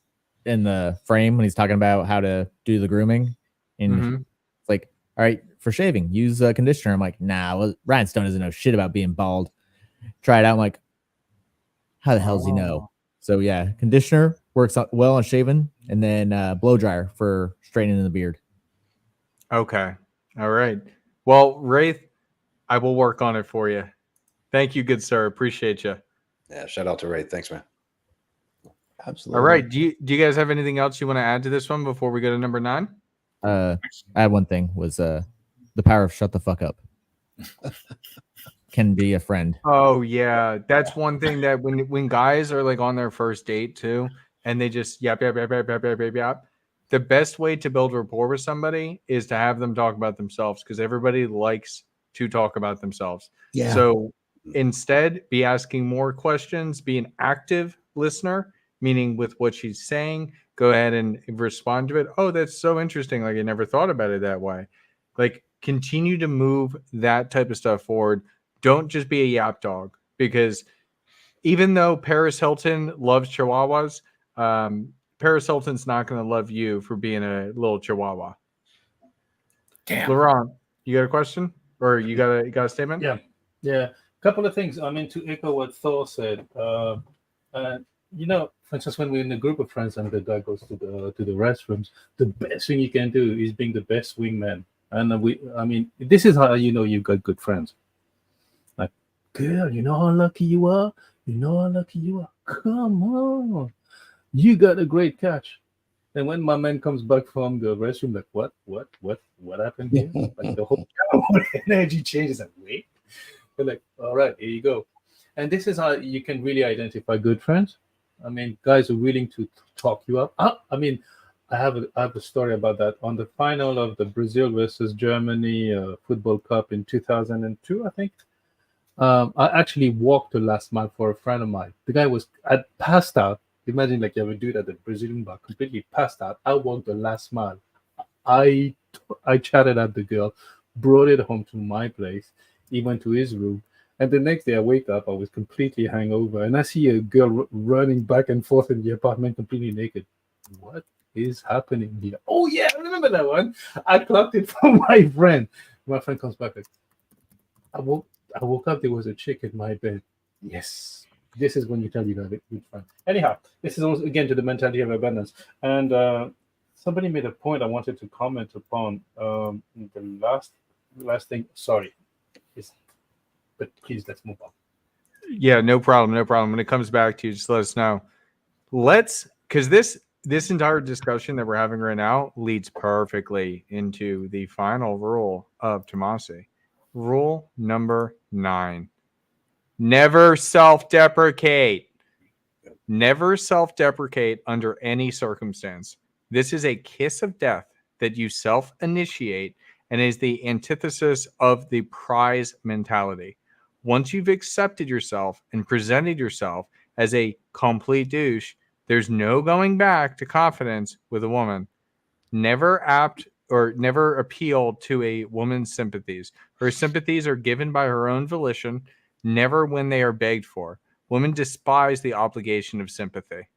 Speaker 5: in the frame when he's talking about how to do the grooming, and
Speaker 1: Mhm.
Speaker 5: it's like, all right, for shaving, use a conditioner. I'm like, nah, well, Rhinestone doesn't know shit about being bald. Try it out. I'm like, how the hell does he know? So yeah, conditioner works well on shaving, and then blow dryer for straightening the beard.
Speaker 1: Okay. All right. Well, Wraith, I will work on it for you. Thank you, good sir. Appreciate you.
Speaker 3: Yeah, shout out to Ray. Thanks, man.
Speaker 6: Absolutely.
Speaker 1: All right. Do you guys have anything else you want to add to this one before we go to number 9?
Speaker 5: I had one thing was the power of shut the fuck up can be a friend.
Speaker 1: Oh yeah, that's one thing that when guys are like on their first date too, and they just yap yap yap yap yap yap yap yap. The best way to build rapport with somebody is to have them talk about themselves because everybody likes to talk about themselves.
Speaker 6: Yeah.
Speaker 1: So instead, be asking more questions. Be an active listener, meaning with what she's saying, go ahead and respond to it. Oh, that's so interesting. Like I never thought about it that way. Like continue to move that type of stuff forward. Don't just be a yap dog because even though Paris Hilton loves Chihuahuas, Paris Hilton's not going to love you for being a little Chihuahua.
Speaker 4: Damn.
Speaker 1: Laurent, you got a question or you got a statement?
Speaker 7: Yeah. Couple of things. I mean, to echo what Thor said, you know, for instance, when we're in a group of friends and the guy goes to the restrooms, the best thing you can do is being the best wingman. And I mean, this is how you know you've got good friends. Like, girl, you know how lucky you are. You know how lucky you are. Come on, you got a great catch. And when my man comes back from the restroom, like, what happened here? Like the whole energy changes. And wait, they're like, all right, here you go. And this is how you can really identify good friends. I mean, guys are willing to talk you up. I mean, I have a story about that. On the final of the Brazil versus Germany football cup in 2002, I think. I actually walked the last mile for a friend of mine. The guy I passed out. Imagine like you have a dude at the Brazilian bar, completely passed out. I walked the last mile. I chatted at the girl, brought it home to my place. He went to his room. And the next day I wake up, I was completely hungover. And I see a girl running back and forth in the apartment completely naked. What is happening here? Oh, yeah, I remember that one. I clocked it from my friend. My friend comes back like, I woke up, there was a chick in my bed. Yes. This is when you tell you have a good friend. Anyhow, this is also, again, to the mentality of abundance. And somebody made a point I wanted to comment upon. The last thing, sorry. But please, let's move on.
Speaker 1: Yeah, no problem. When it comes back to you, just let us know. Because this entire discussion that we're having right now leads perfectly into the final rule of Tomassi. Rule number 9. Never self-deprecate. Never self-deprecate under any circumstance. This is a kiss of death that you self-initiate and is the antithesis of the prize mentality. Once you've accepted yourself and presented yourself as a complete douche, there's no going back to confidence with a woman. Never appeal to a woman's sympathies. Her sympathies are given by her own volition, never when they are begged for. Women despise the obligation of sympathy.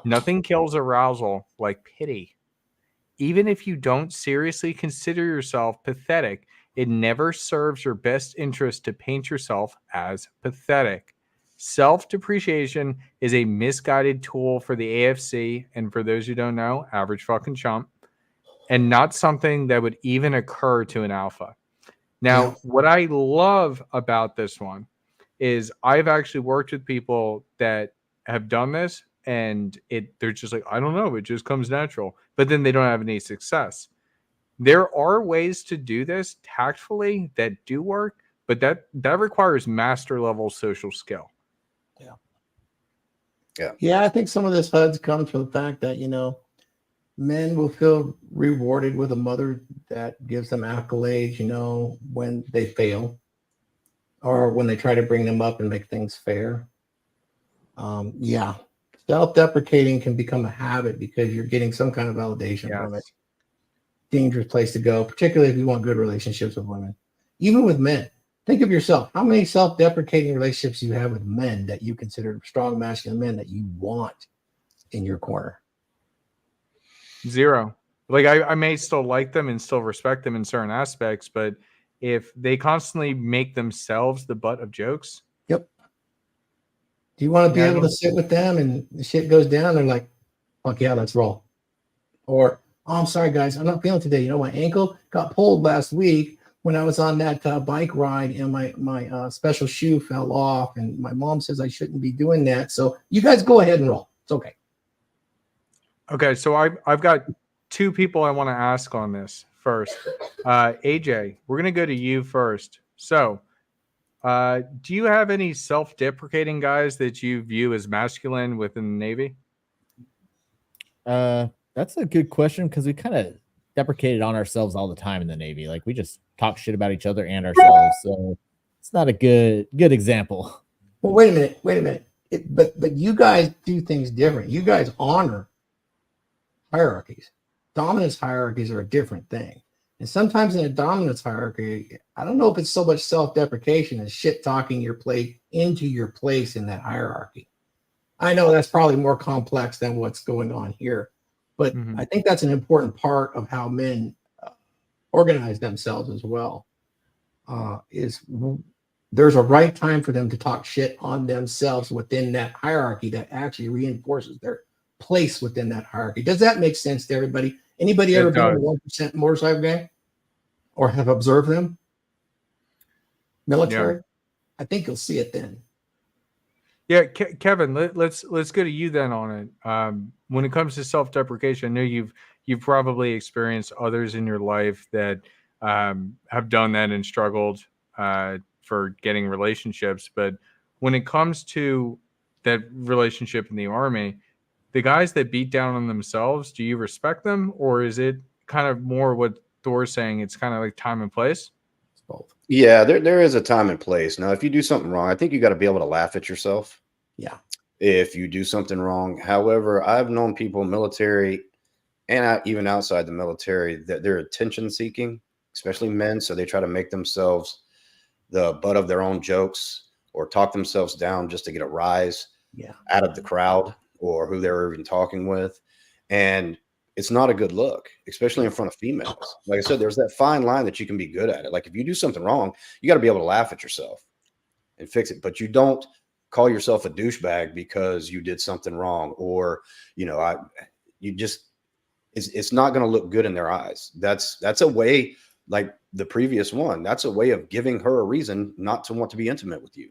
Speaker 1: Nothing kills arousal like pity. Even if you don't seriously consider yourself pathetic, it never serves your best interest to paint yourself as pathetic. Self-depreciation is a misguided tool for the AFC, and for those who don't know, average fucking chump, and not something that would even occur to an alpha. Now, what I love about this one is I've actually worked with people that have done this, and they're just like, I don't know, it just comes natural. But then they don't have any success. There are ways to do this tactfully that do work, but that requires master level social skill.
Speaker 6: Yeah, I think some of this HUDs comes from the fact that, men will feel rewarded with a mother that gives them accolades, when they fail or when they try to bring them up and make things fair. Yeah, self-deprecating can become a habit because you're getting some kind of validation from it.
Speaker 1: Yes.
Speaker 6: Dangerous place to go, particularly if you want good relationships with women. Even with men, think of yourself. How many self-deprecating relationships you have with men that you consider strong masculine men that you want in your corner?
Speaker 1: Zero. Like I may still like them and still respect them in certain aspects, but if they constantly make themselves the butt of jokes,
Speaker 6: Yep. Do you want to be
Speaker 1: Yeah, I
Speaker 6: able to
Speaker 1: don't-
Speaker 6: sit with them and the shit goes down? They're like, fuck yeah, let's roll. Or, oh, I'm sorry, guys, I'm not feeling today. My ankle got pulled last week when I was on that bike ride, and my special shoe fell off, and my mom says I shouldn't be doing that. So you guys go ahead and roll. It's okay.
Speaker 1: Okay, so I've got two people I want to ask on this first. AJ, we're gonna go to you first. So, do you have any self-deprecating guys that you view as masculine within the Navy?
Speaker 5: That's a good question because we kind of deprecated on ourselves all the time in the Navy. Like we just talk shit about each other and ourselves. So it's not a good example.
Speaker 6: Well, wait a minute. But you guys do things different. You guys honor hierarchies. Dominance hierarchies are a different thing. And sometimes in a dominance hierarchy, I don't know if it's so much self-deprecation as shit talking your place into your place in that hierarchy. I know that's probably more complex than what's going on here, but I think that's an important part of how men organize themselves as well. There's a right time for them to talk shit on themselves within that hierarchy that actually reinforces their place within that hierarchy. Does that make sense to everybody? Anybody ever been in a 1% motorcycle gang or have observed them? Military?
Speaker 1: Yeah.
Speaker 6: I think you'll see it then.
Speaker 1: Yeah, Kevin, let's go to you then on it. When it comes to self-deprecation, I know you've probably experienced others in your life that have done that and struggled for getting relationships. But when it comes to that relationship in the Army, the guys that beat down on themselves, do you respect them, or is it kind of more what Thor's saying? It's kind of like time and place.
Speaker 6: It's both.
Speaker 3: Yeah, there is a time and place. Now, if you do something wrong, I think you got to be able to laugh at yourself.
Speaker 6: Yeah.
Speaker 3: If you do something wrong. However, I've known people military and even outside the military that they're attention seeking, especially men. So they try to make themselves the butt of their own jokes or talk themselves down just to get a rise out of the crowd or who they're even talking with. And it's not a good look, especially in front of females. Like I said, there's that fine line that you can be good at it. Like if you do something wrong, you got to be able to laugh at yourself and fix it. But you don't call yourself a douchebag because you did something wrong, or it's not going to look good in their eyes. That's a way, like the previous one, that's a way of giving her a reason not to want to be intimate with you,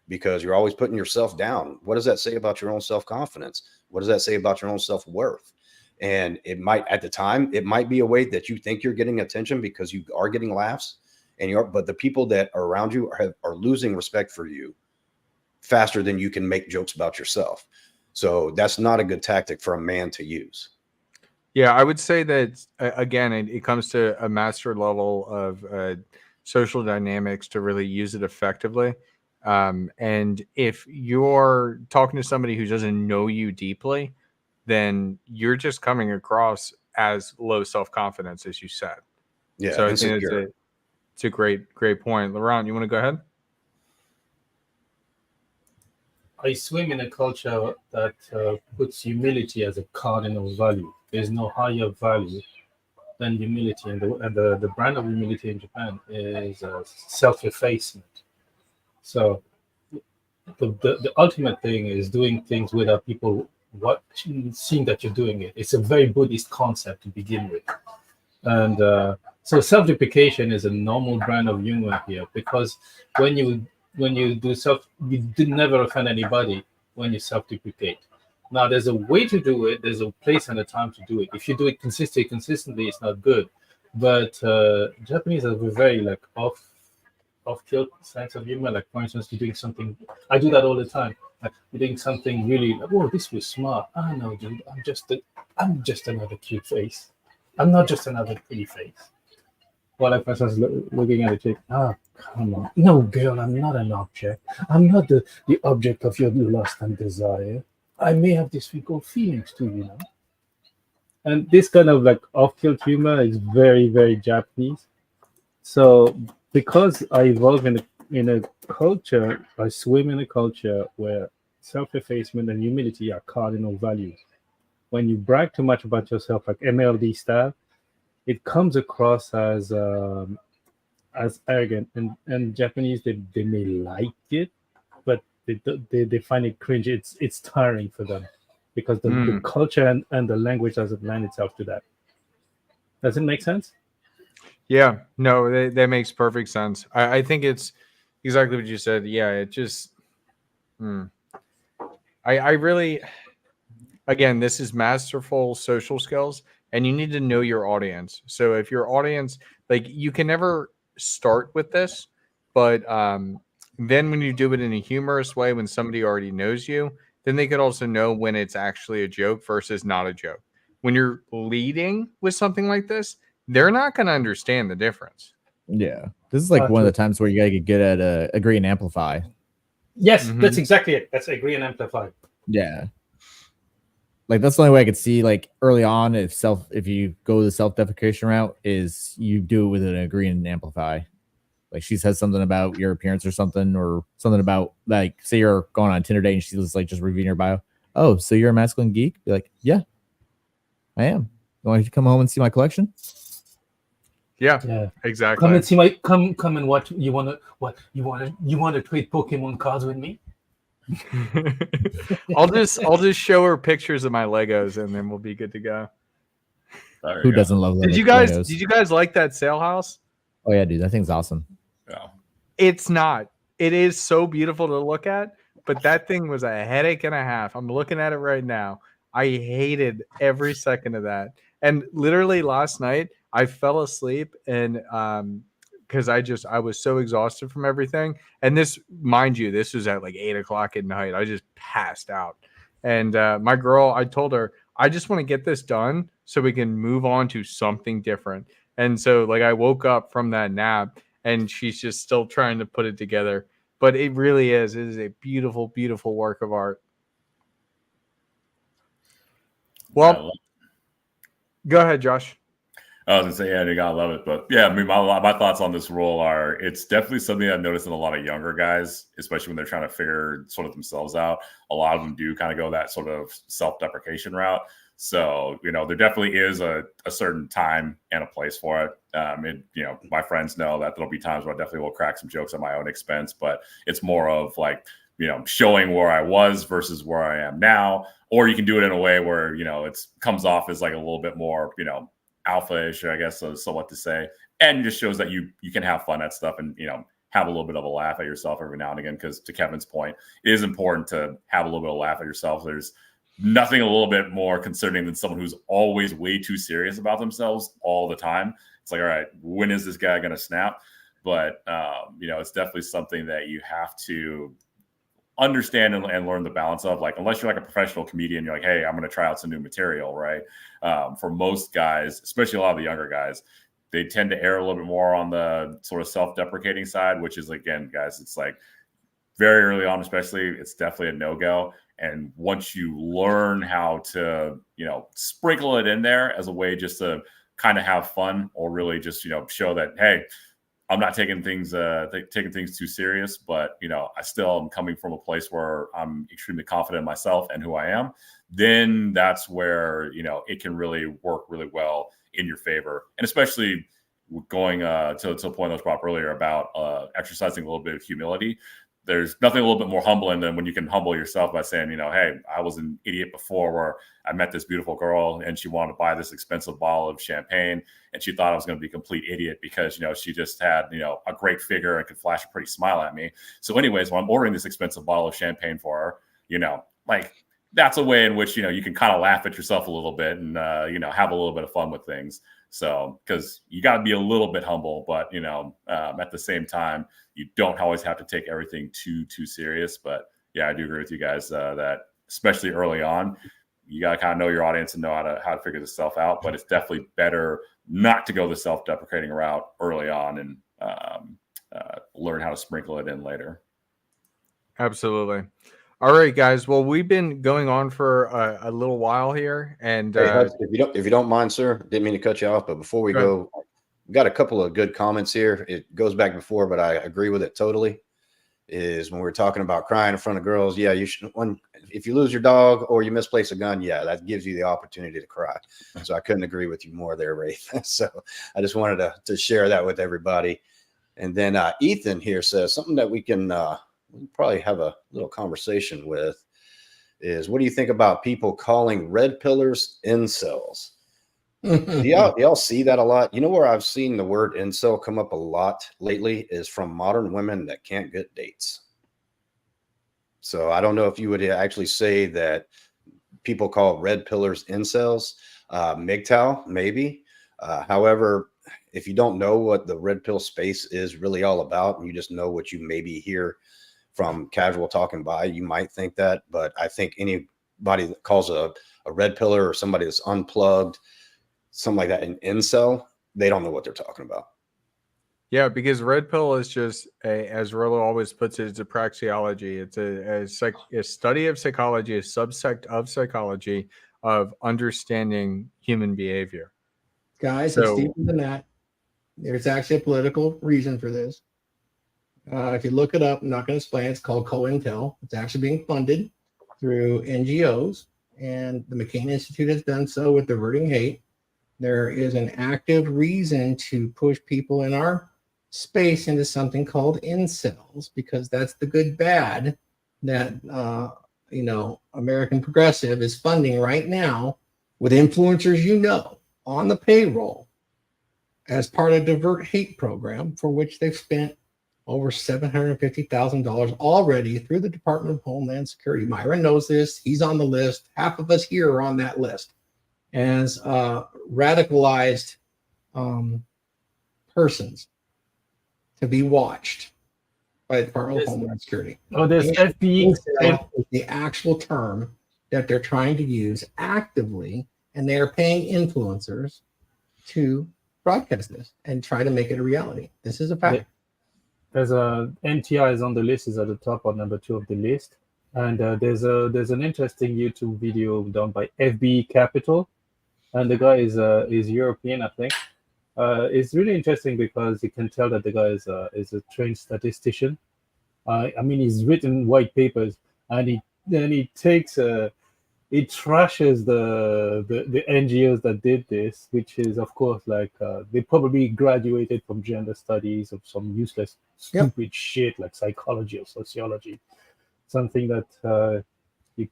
Speaker 3: because you're always putting yourself down. What does that say about your own self-confidence? What does that say about your own self-worth? And it might, at the time, it might be a way that you think you're getting attention because you are getting laughs, but the people that are around you are losing respect for you faster than you can make jokes about yourself. So that's not a good tactic for a man to use.
Speaker 1: Yeah, I would say that again, it comes to a master level of social dynamics to really use it effectively. And if you're talking to somebody who doesn't know you deeply, then you're just coming across as low self-confidence, as you said.
Speaker 3: Yeah,
Speaker 1: so I think it's a great point. Laurent, you want to go ahead?
Speaker 7: I swim in a culture that puts humility as a cardinal value. There's no higher value than humility, and the brand of humility in Japan is self-effacement. So the ultimate thing is doing things without people seeing that you're doing it. It's a very Buddhist concept to begin with, and so self-deprecation is a normal brand of humor here, because when you do you did never offend anybody when you self-deprecate. Now, there's a way to do it. There's a place and a time to do it. If you do it consistently, it's not good. but Japanese have a very like off tilt sense of humor. Like for instance, you're doing something. I do that all the time. Like you're doing something really. Like, oh, this was smart. I know, dude. I'm just another cute face. I'm not just another pretty face. Well, like for instance, looking at a chick. Ah, come on. No, girl, I'm not an object. I'm not the object of your lust and desire. I may have this thing called feelings too, you know. And this kind of like off-tilt humor is very, very Japanese. So because I evolve in a culture, I swim in a culture where self-effacement and humility are cardinal values. When you brag too much about yourself, like MLD style, it comes across as arrogant. And Japanese they may like it, but they find it cringe. It's tiring for them because the culture and the language doesn't lend itself to that. Does it make sense?
Speaker 1: Yeah, no, that makes perfect sense. I think it's exactly what you said. Yeah, it just, I really, again, this is masterful social skills, and you need to know your audience. So if your audience, like, you can never start with this, but then when you do it in a humorous way, when somebody already knows you, then they could also know when it's actually a joke versus not a joke. When you're leading with something like this, they're not going to understand the difference.
Speaker 5: Yeah, this is like one of
Speaker 7: True.
Speaker 5: the times where you gotta get good at agree and amplify.
Speaker 7: Yes,
Speaker 1: Mhm.
Speaker 7: that's exactly it. That's agree and amplify.
Speaker 5: Yeah, like that's the only way I could see like early on if you go the self-deprecation route is you do it with an agree and amplify. Like she says something about your appearance or something about like say you're going on a Tinder date and she's like just reviewing your bio. Oh, so you're a masculine geek? Be like, yeah, I am. You want to come home and see my collection?
Speaker 1: Yeah,
Speaker 7: Yeah.
Speaker 1: exactly.
Speaker 7: Come and see my come and watch. You wanna trade Pokemon cards with me?
Speaker 1: I'll just show her pictures of my Legos, and then we'll be good to go.
Speaker 4: There you
Speaker 5: Who
Speaker 4: go.
Speaker 5: doesn't love
Speaker 1: Did you guys like that sale house?
Speaker 5: Oh yeah, dude, that thing's awesome.
Speaker 4: Yeah.
Speaker 1: It's not. It is so beautiful to look at, but that thing was a headache and a half. I'm looking at it right now. I hated every second of that. And literally last night, I fell asleep and because I was so exhausted from everything. And this, mind you, this was at like 8 o'clock at night. I just passed out. And my girl, I told her, I just want to get this done so we can move on to something different. And so, like, I woke up from that nap and she's just still trying to put it together. But it really is. It is a beautiful, beautiful work of art. Well, go ahead, Josh.
Speaker 4: I was gonna say, yeah, you gotta love it. But yeah, I mean, my thoughts on this role are it's definitely something I've noticed in a lot of younger guys, especially when they're trying to figure sort of themselves out. A lot of them do kind of go that sort of self-deprecation route. So, there definitely is a certain time and a place for it. My friends know that there'll be times where I definitely will crack some jokes at my own expense, but it's more of like, showing where I was versus where I am now. Or you can do it in a way where, it comes off as like a little bit more, alpha-ish, I guess, so what to say. And it just shows that you can have fun at stuff and, have a little bit of a laugh at yourself every now and again. Because to Kevin's point, it is important to have a little bit of a laugh at yourself. There's nothing a little bit more concerning than someone who's always way too serious about themselves all the time. It's like, all right, when is this guy going to snap? But, it's definitely something that you have to understand and learn the balance of. Like, unless you're like a professional comedian, you're like, hey, I'm going to try out some new material, right? For most guys, especially a lot of the younger guys, they tend to err a little bit more on the sort of self-deprecating side, which is, again, guys, it's like very early on, especially, it's definitely a no-go. And once you learn how to, sprinkle it in there as a way just to kind of have fun or really just, show that, hey, I'm not taking things too serious, but I still am coming from a place where I'm extremely confident in myself and who I am. Then that's where it can really work really well in your favor, and especially going to a point that was brought up earlier about exercising a little bit of humility. There's nothing a little bit more humbling than when you can humble yourself by saying, hey, I was an idiot before where I met this beautiful girl and she wanted to buy this expensive bottle of champagne. And she thought I was going to be a complete idiot because, she just had, a great figure and could flash a pretty smile at me. So anyways, when I'm ordering this expensive bottle of champagne for her, like that's a way in which, you can kind of laugh at yourself a little bit and, have a little bit of fun with things. So, because you got to be a little bit humble, but, at the same time, you don't always have to take everything too serious. But yeah, I do agree with you guys that especially early on, you got to kind of know your audience and know how to figure this stuff out. But it's definitely better not to go the self-deprecating route early on and learn how to sprinkle it in later.
Speaker 1: Absolutely. All right, guys. Well, we've been going on for a little while here, and
Speaker 3: Hey, Huds, if you don't mind, sir, didn't mean to cut you off, but before we go, we've got a couple of good comments here. It goes back before, but I agree with it totally. Is when we're talking about crying in front of girls, yeah, you should. If you lose your dog or you misplace a gun, yeah, that gives you the opportunity to cry. So I couldn't agree with you more there, Rafe. So I just wanted to share that with everybody. And then Ethan here says something that we can we'll probably have a little conversation with is, what do you think about people calling red pillars incels? Do y'all see that a lot? You know where I've seen the word incel come up a lot lately is from modern women that can't get dates. So I don't know if you would actually say that people call red pillars incels. MGTOW, maybe. However, if you don't know what the red pill space is really all about, and you just know what you maybe hear from casual talking by, you might think that. But I think anybody that calls a red pillar or somebody that's unplugged, something like that, an incel, they don't know what they're talking about.
Speaker 1: Yeah, because red pill is just as Rollo always puts it, it's a praxeology. It's a study of psychology, a subsect of psychology of understanding human behavior.
Speaker 6: Guys, it's deeper than that. There's actually a political reason for this. If you look it up, I'm not going to explain. It's called COINTEL. It's actually being funded through NGOs, and the McCain Institute has done so with diverting hate. There is an active reason to push people in our space into something called incels, because that's the good bad that American Progressive is funding right now with influencers on the payroll as part of Divert Hate program, for which they've spent over $750,000 already through the Department of Homeland Security. Myron knows this. He's on the list. Half of us here are on that list as radicalized persons to be watched by the Department of Homeland Security.
Speaker 7: Oh, there's FBE.
Speaker 6: The actual term that they're trying to use actively, and they are paying influencers to broadcast this and try to make it a reality. This is a fact.
Speaker 7: There's NTI is on the list, is at the top or number 2 of the list, and there's an interesting YouTube video done by FBE Capital, and the guy is European, I think. It's really interesting because you can tell that the guy is a trained statistician. I mean, he's written white papers, and he takes it trashes the NGOs that did this, which is, of course, like they probably graduated from gender studies of some useless, stupid shit like psychology or sociology, something that you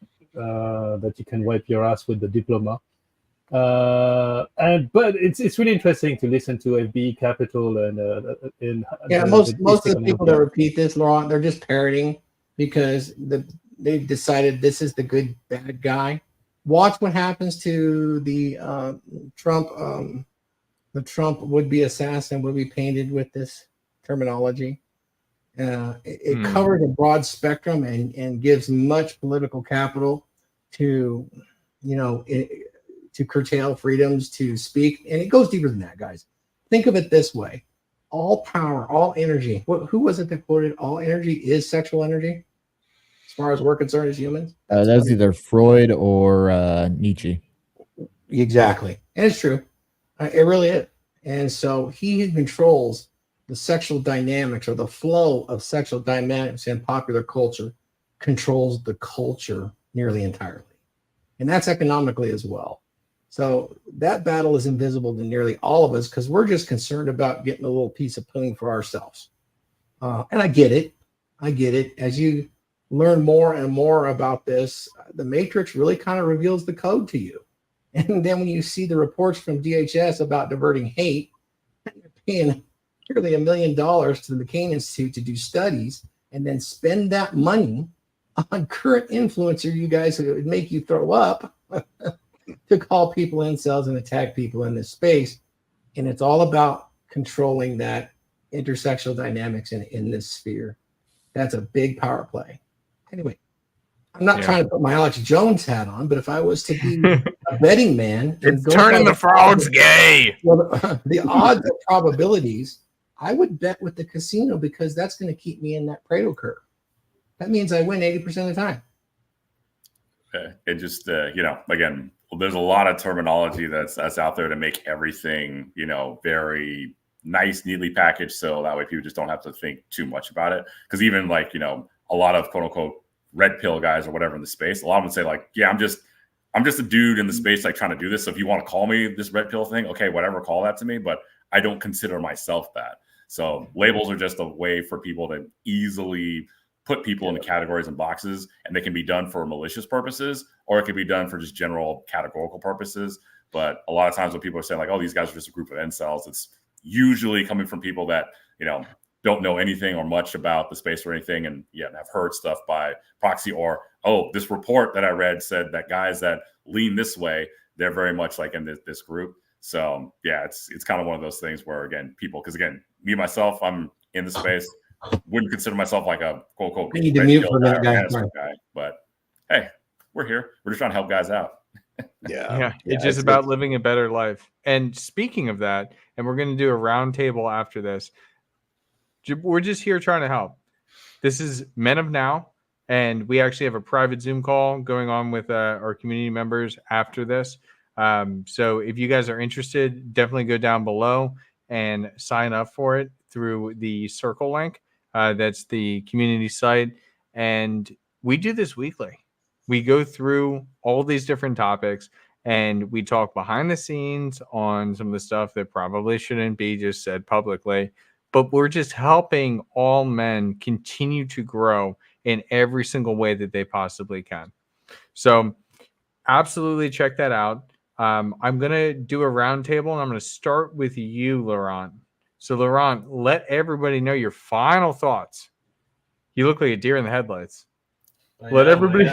Speaker 7: can wipe your ass with the diploma. But it's really interesting to listen to FBE Capital and
Speaker 6: most of the people that repeat this, Laurent, they're just parroting because they've decided this is the good bad guy. Watch what happens to the Trump would-be assassin will be painted with this terminology. It covers a broad spectrum and gives much political capital to to curtail freedoms to speak, and it goes deeper than that, guys. Think of it this way: all power, all energy. Who was it that quoted, "All energy is sexual energy"? As far as we're concerned as humans,
Speaker 5: that's either Freud or Nietzsche.
Speaker 6: Exactly, and it's true. It really is. And so he who controls the sexual dynamics or the flow of sexual dynamics in popular culture controls the culture nearly entirely, and that's economically as well. So that battle is invisible to nearly all of us because we're just concerned about getting a little piece of pudding for ourselves. And I get it. As you learn more and more about this, the Matrix really kind of reveals the code to you. And then when you see the reports from DHS about diverting hate, you're paying nearly $1 million to the McCain Institute to do studies and then spend that money on current influencer, you guys, it would make you throw up to call people incels and attack people in this space. And it's all about controlling that intersexual dynamics in this sphere. That's a big power play. Anyway, I'm not trying to put my Alex Jones hat on, but if I was to be a betting man,
Speaker 1: it's turning the frogs gay.
Speaker 6: Well, the odds of probabilities, I would bet with the casino because that's going to keep me in that Pareto curve. That means I win 80% of the time.
Speaker 4: It just, again, there's a lot of terminology that's out there to make everything, very nice, neatly packaged. So that way people just don't have to think too much about it. Because even a lot of quote unquote red pill guys or whatever in the space, a lot of them say I'm just a dude in the space trying to do this. So if you want to call me this red pill thing, okay, whatever, call that to me. But I don't consider myself that. So labels are just a way for people to easily put people into categories and boxes, and they can be done for malicious purposes, or it can be done for just general categorical purposes. But a lot of times when people are saying oh, these guys are just a group of incels, it's usually coming from people that, don't know anything or much about the space or anything, and have heard stuff by proxy, or, oh, this report that I read said that guys that lean this way, they're very much in this group. So it's kind of one of those things where, again, people, because again, me myself, I'm in the space, wouldn't consider myself a quote unquote guy, but hey, we're here. We're just trying to help guys out.
Speaker 1: It's just about living a better life. And speaking of that, and we're going to do a round table after this. We're just here trying to help. This is Men of Now, and we actually have a private Zoom call going on with our community members after this. So if you guys are interested, definitely go down below and sign up for it through the Circle link. That's the community site. And we do this weekly. We go through all these different topics and we talk behind the scenes on some of the stuff that probably shouldn't be just said publicly. But we're just helping all men continue to grow in every single way that they possibly can. So absolutely check that out. I'm going to do a roundtable, and I'm going to start with you, Laurent. So, Laurent, let everybody know your final thoughts. You look like a deer in the headlights. Let everybody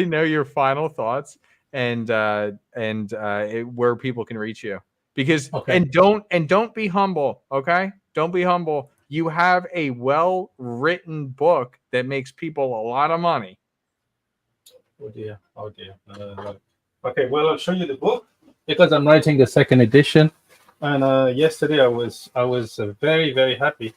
Speaker 1: know your final thoughts and where people can reach you. Because and don't be humble, okay? Don't be humble. You have a well-written book that makes people a lot of money.
Speaker 7: Oh dear. Okay, well, I'll show you the book because I'm writing the second edition. And yesterday I was very, very happy.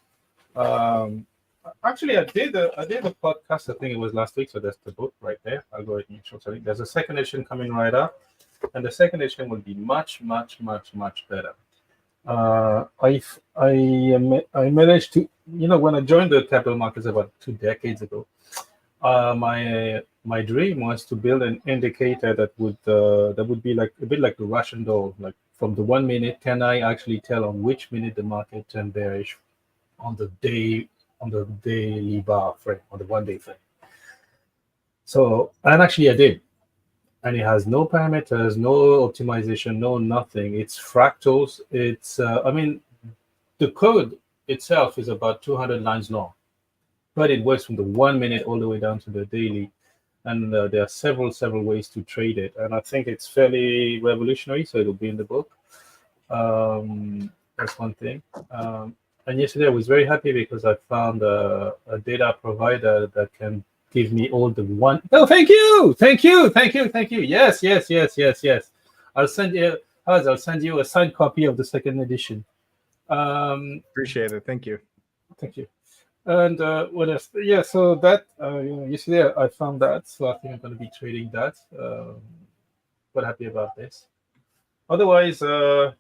Speaker 7: Actually, I did a podcast. I think it was last week. So that's the book right there. Algorithmic short selling. There's a second edition coming right up, and the second edition will be much, much, much, much better. I managed to, when I joined the capital markets about 2 decades ago, my dream was to build an indicator that would be a bit like the Russian doll, like from the 1 minute, can I actually tell on which minute the market turned bearish on the daily bar frame, on the 1 day frame. So, and actually I did. And it has no parameters, no optimization, no nothing. It's fractals. It's, the code itself is about 200 lines long, but it works from the 1 minute all the way down to the daily. And there are several ways to trade it. And I think it's fairly revolutionary, so it'll be in the book. That's one thing. And yesterday I was very happy because I found a data provider that can give me all the one. Oh, thank you. Yes. I'll send you a signed copy of the second edition.
Speaker 1: Appreciate it. Thank you.
Speaker 7: And what else? Yeah, so that yesterday I found that, so I think I'm going to be trading that. Quite happy about this. Otherwise, we're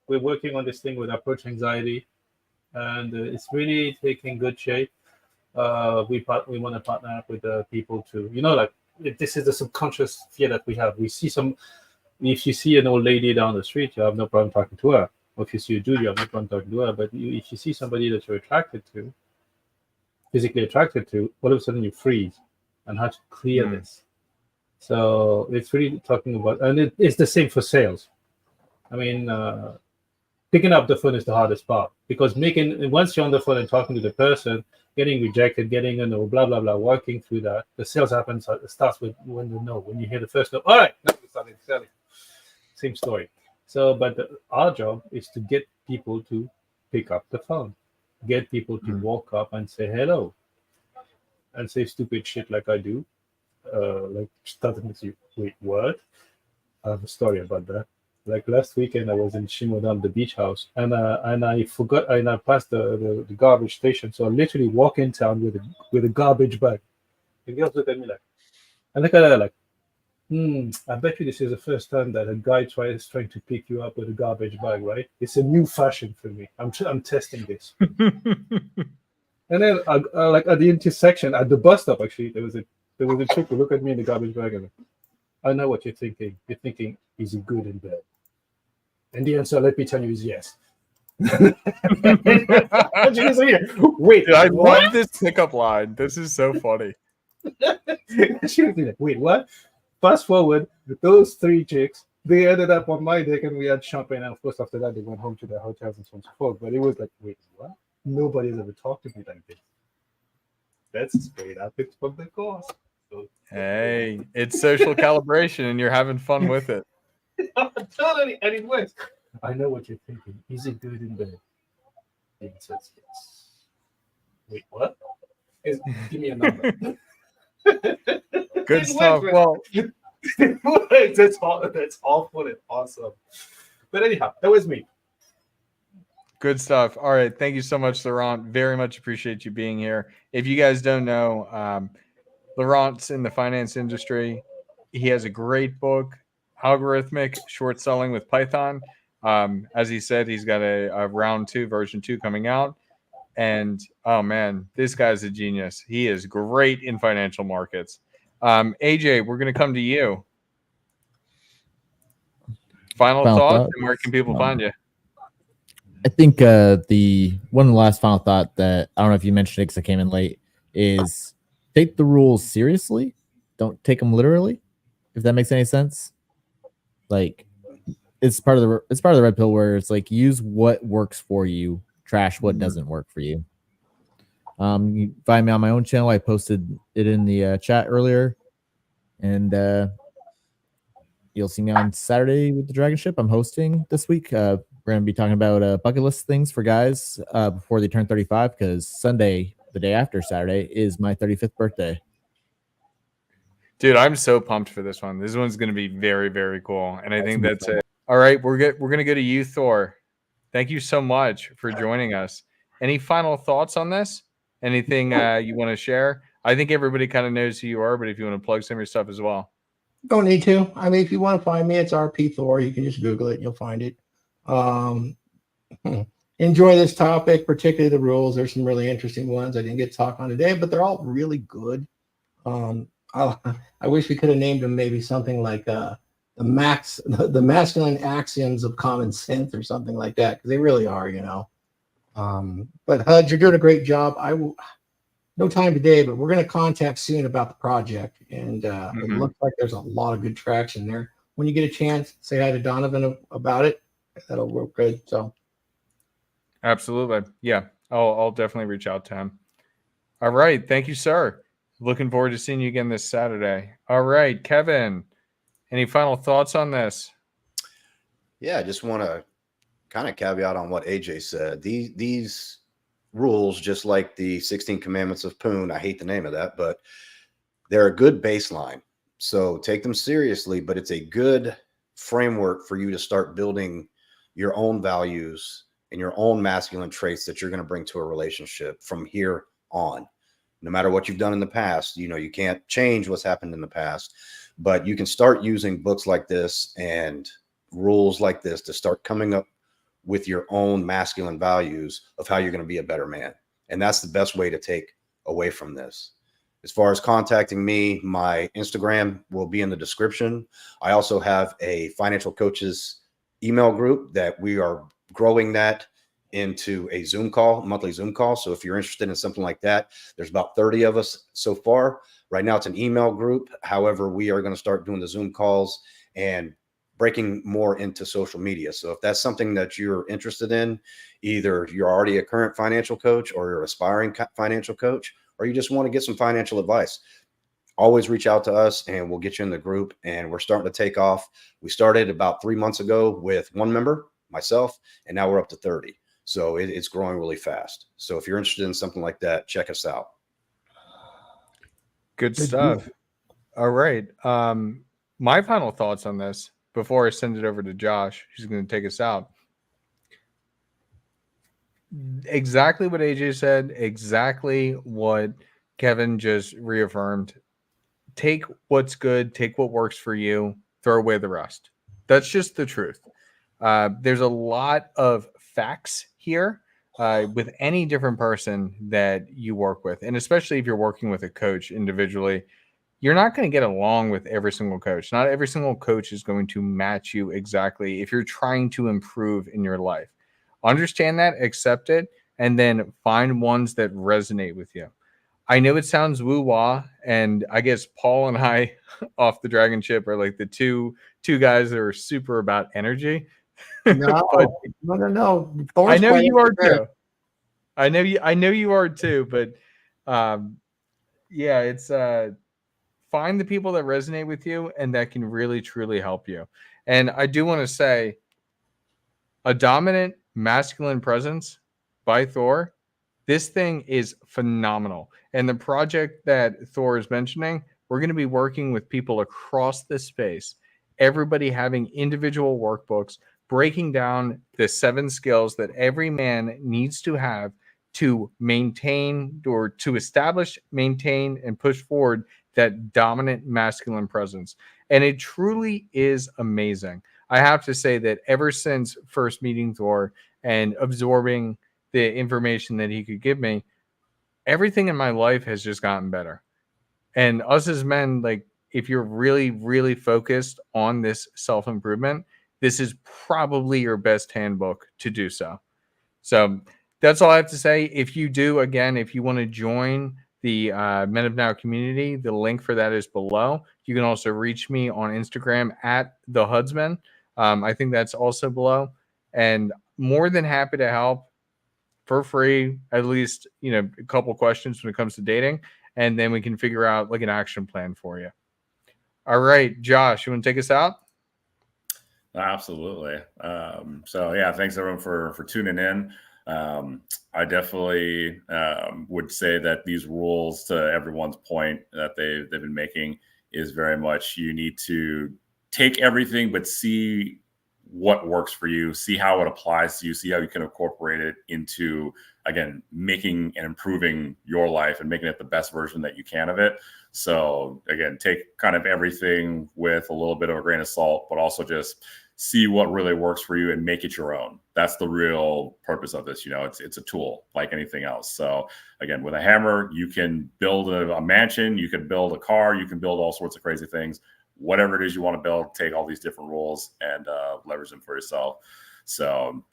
Speaker 7: working on this thing with approach anxiety, and it's really taking good shape. We want to partner up with people to, this is the subconscious fear that we have. If you see an old lady down the street, you have no problem talking to her. Or if you see a dude, you have no problem talking to her. But if you see somebody that you're physically attracted to, all of a sudden you freeze, and how to clear this. So it's really talking about, and it's the same for sales. I mean, picking up the phone is the hardest part, because once you're on the phone and talking to the person, getting rejected, getting a no, blah blah blah, working through that. The sales happens. It starts with when the no. When you hear the first no, all right, now we started selling. Same story. So, but our job is to get people to pick up the phone, get people to walk up and say hello, and say stupid shit like I do, like starting with you. Wait, what? I have a story about that. Like last weekend, I was in Shimodan, the beach house, and I forgot, and I passed the garbage station. So I literally walk in town with a garbage bag. The girls look at me like, I look at her like, I bet you this is the first time that a guy trying to pick you up with a garbage bag, right? It's a new fashion for me. I'm testing this. And then like at the intersection, at the bus stop, actually, there was a chick who looked at me in the garbage bag and I know what you're thinking. You're thinking, is he good in bed? And the answer, let me tell you, is yes.
Speaker 1: Dude,
Speaker 7: Wait,
Speaker 1: I
Speaker 7: what?
Speaker 1: love this pickup line. This is so funny.
Speaker 7: She was like, wait, what? Fast forward, those three chicks, they ended up on my deck and we had champagne. And of course, after that, they went home to their hotels and so on and so forth. But it was like, wait, what? Nobody's ever talked to me like this. That's straight out from the course. So,
Speaker 1: Hey, it's social calibration and you're having fun with it.
Speaker 7: totally, and it works. I know what you're thinking. Is it good in bed? The answer is yes. Wait, what? Give me a number.
Speaker 1: Good stuff. Well,
Speaker 7: that's awful and awesome. But anyhow, that was me.
Speaker 1: good stuff. All right. Thank you so much, Laurent. Very much appreciate you being here. If you guys don't know, Laurent's in the finance industry. He has a great book, Algorithmic Short Selling with Python. As he said, he's got a round 2, version 2 coming out. And oh man, this guy's a genius. He is great in financial markets. AJ, we're going to come to you. Final thoughts, and where can people find you?
Speaker 5: I think the last final thought that I don't know if you mentioned it because I came in late is take the rules seriously. Don't take them literally. If that makes any sense. Like it's part of the red pill where it's like use what works for you, trash what doesn't work for you. You find me on my own channel. I posted it in the chat earlier, and you'll see me on Saturday with the Dragon Ship. I'm hosting this week. We're going to be talking about bucket list things for guys before they turn 35, because Sunday, the day after Saturday, is my 35th birthday.
Speaker 1: Dude, I'm so pumped for this one. This one's going to be very, very cool. And I think that's it. All right, we're going to go to you, Thor. Thank you so much for joining us. Any final thoughts on this? Anything you want to share? I think everybody kind of knows who you are, but if you want to plug some of your stuff as well.
Speaker 6: Don't need to. I mean, if you want to find me, it's RP Thor. You can just Google it and you'll find it. Enjoy this topic, particularly the rules. There's some really interesting ones I didn't get to talk on today, but they're all really good. I wish we could have named them maybe something like the masculine axioms of common sense or something like that, because they really are, you know. But Huds, you're doing a great job. No time today, but we're going to contact soon about the project, and it looks like there's a lot of good traction there. When you get a chance, say hi to Donovan about it. That'll work good. So,
Speaker 1: absolutely, yeah, I'll definitely reach out to him. All right, thank you, sir. Looking forward to seeing you again this Saturday. All right, Kevin, any final thoughts on this?
Speaker 3: Yeah, I just want to kind of caveat on what AJ said. These rules, just like the 16 commandments of Poon, I hate the name of that, but they're a good baseline. So take them seriously, but it's a good framework for you to start building your own values and your own masculine traits that you're going to bring to a relationship from here on. No matter what you've done in the past, you know, you can't change what's happened in the past, but you can start using books like this and rules like this to start coming up with your own masculine values of how you're going to be a better man. And that's the best way to take away from this. As far as contacting me, my Instagram will be in the description. I also have a financial coaches email group that we are growing that into a Zoom call, monthly Zoom call. So if you're interested in something like that, there's about 30 of us so far. Right now it's an email group. However, we are going to start doing the Zoom calls and breaking more into social media. So if that's something that you're interested in, either you're already a current financial coach or you're aspiring financial coach, or you just want to get some financial advice, always reach out to us and we'll get you in the group. And we're starting to take off. We started about 3 months ago with 1 member, myself, and now we're up to 30. So it's growing really fast. So if you're interested in something like that, check us out.
Speaker 1: Good stuff. All right. My final thoughts on this before I send it over to Josh, who's going to take us out. Exactly what AJ said, exactly what Kevin just reaffirmed. Take what's good, take what works for you, throw away the rest. That's just the truth. There's a lot of facts here with any different person that you work with, and especially if you're working with a coach individually. You're not going to get along with every single coach. Not every single coach is going to match you exactly if you're trying to improve in your life. Understand that, accept it, and then find ones that resonate with you. I know it sounds woo-wah, and I guess Paul and I off the Dragon Ship are like the two guys that are super about energy.
Speaker 6: No,
Speaker 1: But
Speaker 6: no.
Speaker 1: I know
Speaker 6: Thor's
Speaker 1: you are
Speaker 6: quite
Speaker 1: too. I know you are too, but yeah, it's find the people that resonate with you and that can really truly help you. And I do want to say A Dominant Masculine Presence by Thor. This thing is phenomenal. And the project that Thor is mentioning, we're going to be working with people across the space, everybody having individual workbooks, breaking down the 7 skills that every man needs to have to maintain or to establish, maintain, and push forward that dominant masculine presence. And it truly is amazing. I have to say that ever since first meeting Thor and absorbing the information that he could give me, everything in my life has just gotten better. And us as men, like, if you're really, really focused on this self-improvement, this is probably your best handbook to do so. So that's all I have to say. If you do, again, if you want to join the Men of Now community, the link for that is below. You can also reach me on Instagram at the Hudsman. I think that's also below. And more than happy to help for free, at least, a couple questions when it comes to dating. And then we can figure out like an action plan for you. All right, Josh, you want to take us out?
Speaker 4: Absolutely. So yeah, thanks everyone for tuning in. I definitely would say that these rules, to everyone's point that they've been making, is very much you need to take everything, but see what works for you, see how it applies to you, see how you can incorporate it into, again, making and improving your life and making it the best version that you can of it. So again, take kind of everything with a little bit of a grain of salt, but also just see what really works for you and make it your own. That's the real purpose of this. It's a tool like anything else. So again, with a hammer, you can build a mansion, you can build a car, you can build all sorts of crazy things. Whatever it is you want to build, take all these different rules and leverage them for yourself. So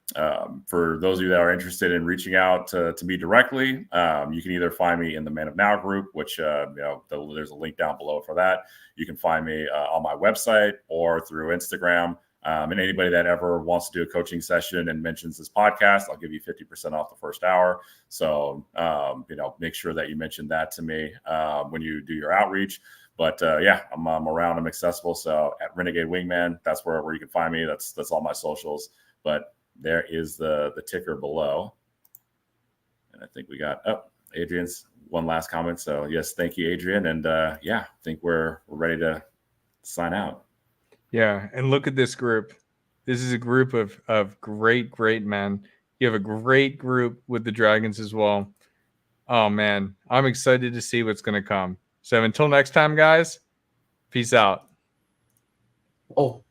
Speaker 4: for those of you that are interested in reaching out to me directly, you can either find me in the Men of Now group, which there's a link down below for that. You can find me on my website or through Instagram. And anybody that ever wants to do a coaching session and mentions this podcast, I'll give you 50% off the first hour. So make sure that you mention that to me when you do your outreach. But yeah, I'm around, I'm accessible. So at Renegade Wingman, that's where you can find me. That's all my socials. But there is the ticker below. And I think we got Adrian's one last comment. So yes, thank you, Adrian. And yeah, I think we're ready to sign out.
Speaker 1: Yeah, and look at this group. This is a group of great men. You have a great group with the Dragons as well. Oh man, I'm excited to see what's going to come. So until next time, guys, peace out.
Speaker 6: Oh.